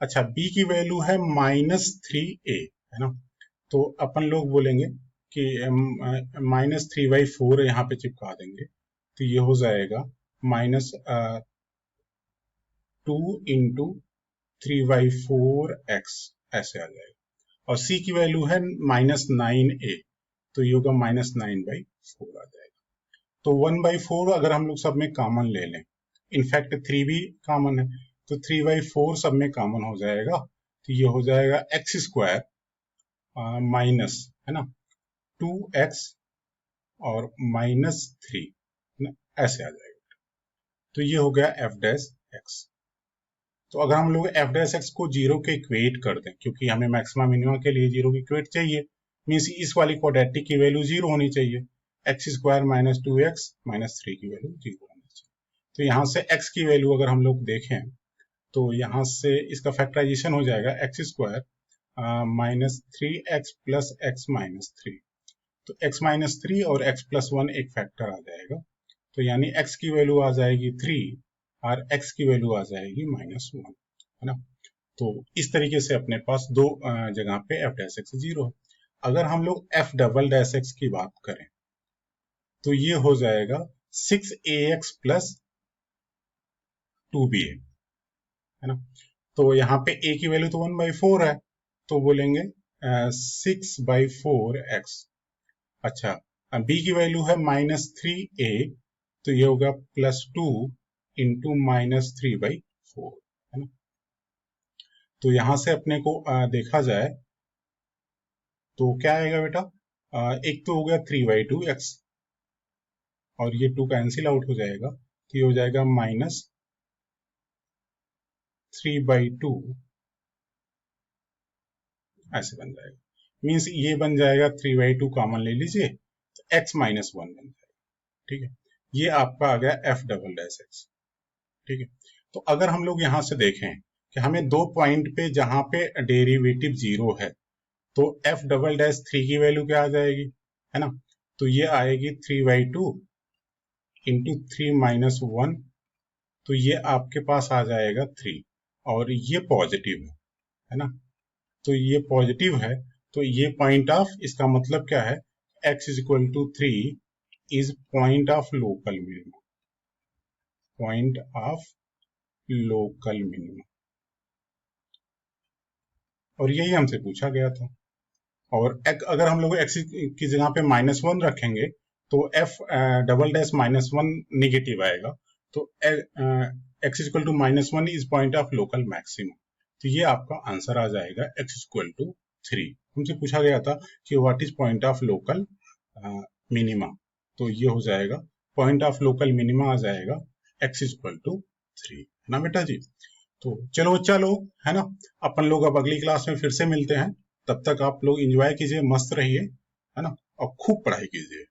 अच्छा, बी की वैल्यू है -3a, है ना। तो अपन लोग बोलेंगे कि -3/4 यहाँ पे चिपका देंगे तो ये हो जाएगा -2 × 3/4x, ऐसे आ जाएगा। और c की वैल्यू है -9a, तो ये होगा -9/4 आ जाएगा। तो 1/4 अगर हम लोग सब में कॉमन ले लें, इनफैक्ट 3 भी कॉमन है, तो 3/4 सब में कॉमन हो जाएगा, तो ये हो जाएगा x² माइनस, है ना, 2x और -3, है ना, ऐसे आ जाएगा। तो ये हो गया एफ डैश एक्स। तो अगर हम लोग एफ डैश एक्स को 0 के इक्वेट कर दें, क्योंकि हमें मैक्सिमा मिनिमा के लिए 0 की इक्वेट चाहिए, मीन्स इस वाली क्वाड्रेटिक की वैल्यू 0 होनी चाहिए, x² - 2x - 3 की वैल्यू 0 होनी चाहिए। तो यहाँ से x की वैल्यू अगर हम लोग देखें तो यहाँ से इसका फैक्टराइजेशन हो जाएगा x² -3x + x - 3, तो x - 3 और x + 1 एक फैक्टर आ जाएगा, तो यानी x की वैल्यू आ जाएगी 3 और x की वैल्यू आ जाएगी -1, है ना। तो इस तरीके से अपने पास दो जगह पे एफ डैश एक्स 0 है। अगर हम लोग एफ डबल डैश एक्स की बात करें तो ये हो जाएगा 6ax + 2ba, है ना। तो यहाँ पे a की वैल्यू तो 1/4 है, तो बोलेंगे 6/4x। अच्छा, b की वैल्यू है -3a, तो ये होगा +2 × -3/4, है ना। तो यहां से अपने को देखा जाए तो क्या आएगा बेटा, एक तो हो गया 3/2x और ये 2 कैंसिल आउट हो जाएगा, तो ये हो जाएगा -3/2, ऐसे बन जाएगा। मीन्स ये बन जाएगा 3/2 कॉमन ले लीजिए तो x - 1 बन जाएगा, ठीक है। ये आपका आ गया एफ डबल डैश एक्स, ठीक है। तो अगर हम लोग यहाँ से देखें कि हमें दो पॉइंट पे जहां पे डेरिवेटिव 0 है, तो एफ डबल डैश 3 की वैल्यू क्या आ जाएगी, है ना। तो ये आएगी 3/2 × 3 - 1, तो ये आपके पास आ जाएगा 3, और ये पॉजिटिव है ना। तो ये पॉजिटिव है, तो ये पॉइंट ऑफ, इसका मतलब क्या है, x = 3 is point of local minimum, point of local minimum, और यही हमसे पूछा गया था। और अगर हम लोग x की जगह पे -1 रखेंगे तो f डबल डैश -1 निगेटिव आएगा, तो x = -1 is point of local maximum, तो ये आपका आंसर आ जाएगा x = 3। हमसे पूछा गया था कि what is point of local minima, तो ये हो जाएगा पॉइंट ऑफ लोकल मिनिमा आ जाएगा x = 3, है ना बेटा जी। तो चलो बच्चा लोग, है ना, अपन लोग अब अगली क्लास में फिर से मिलते हैं। तब तक आप लोग एंजॉय कीजिए, मस्त रहिए, है ना, और खूब पढ़ाई कीजिए।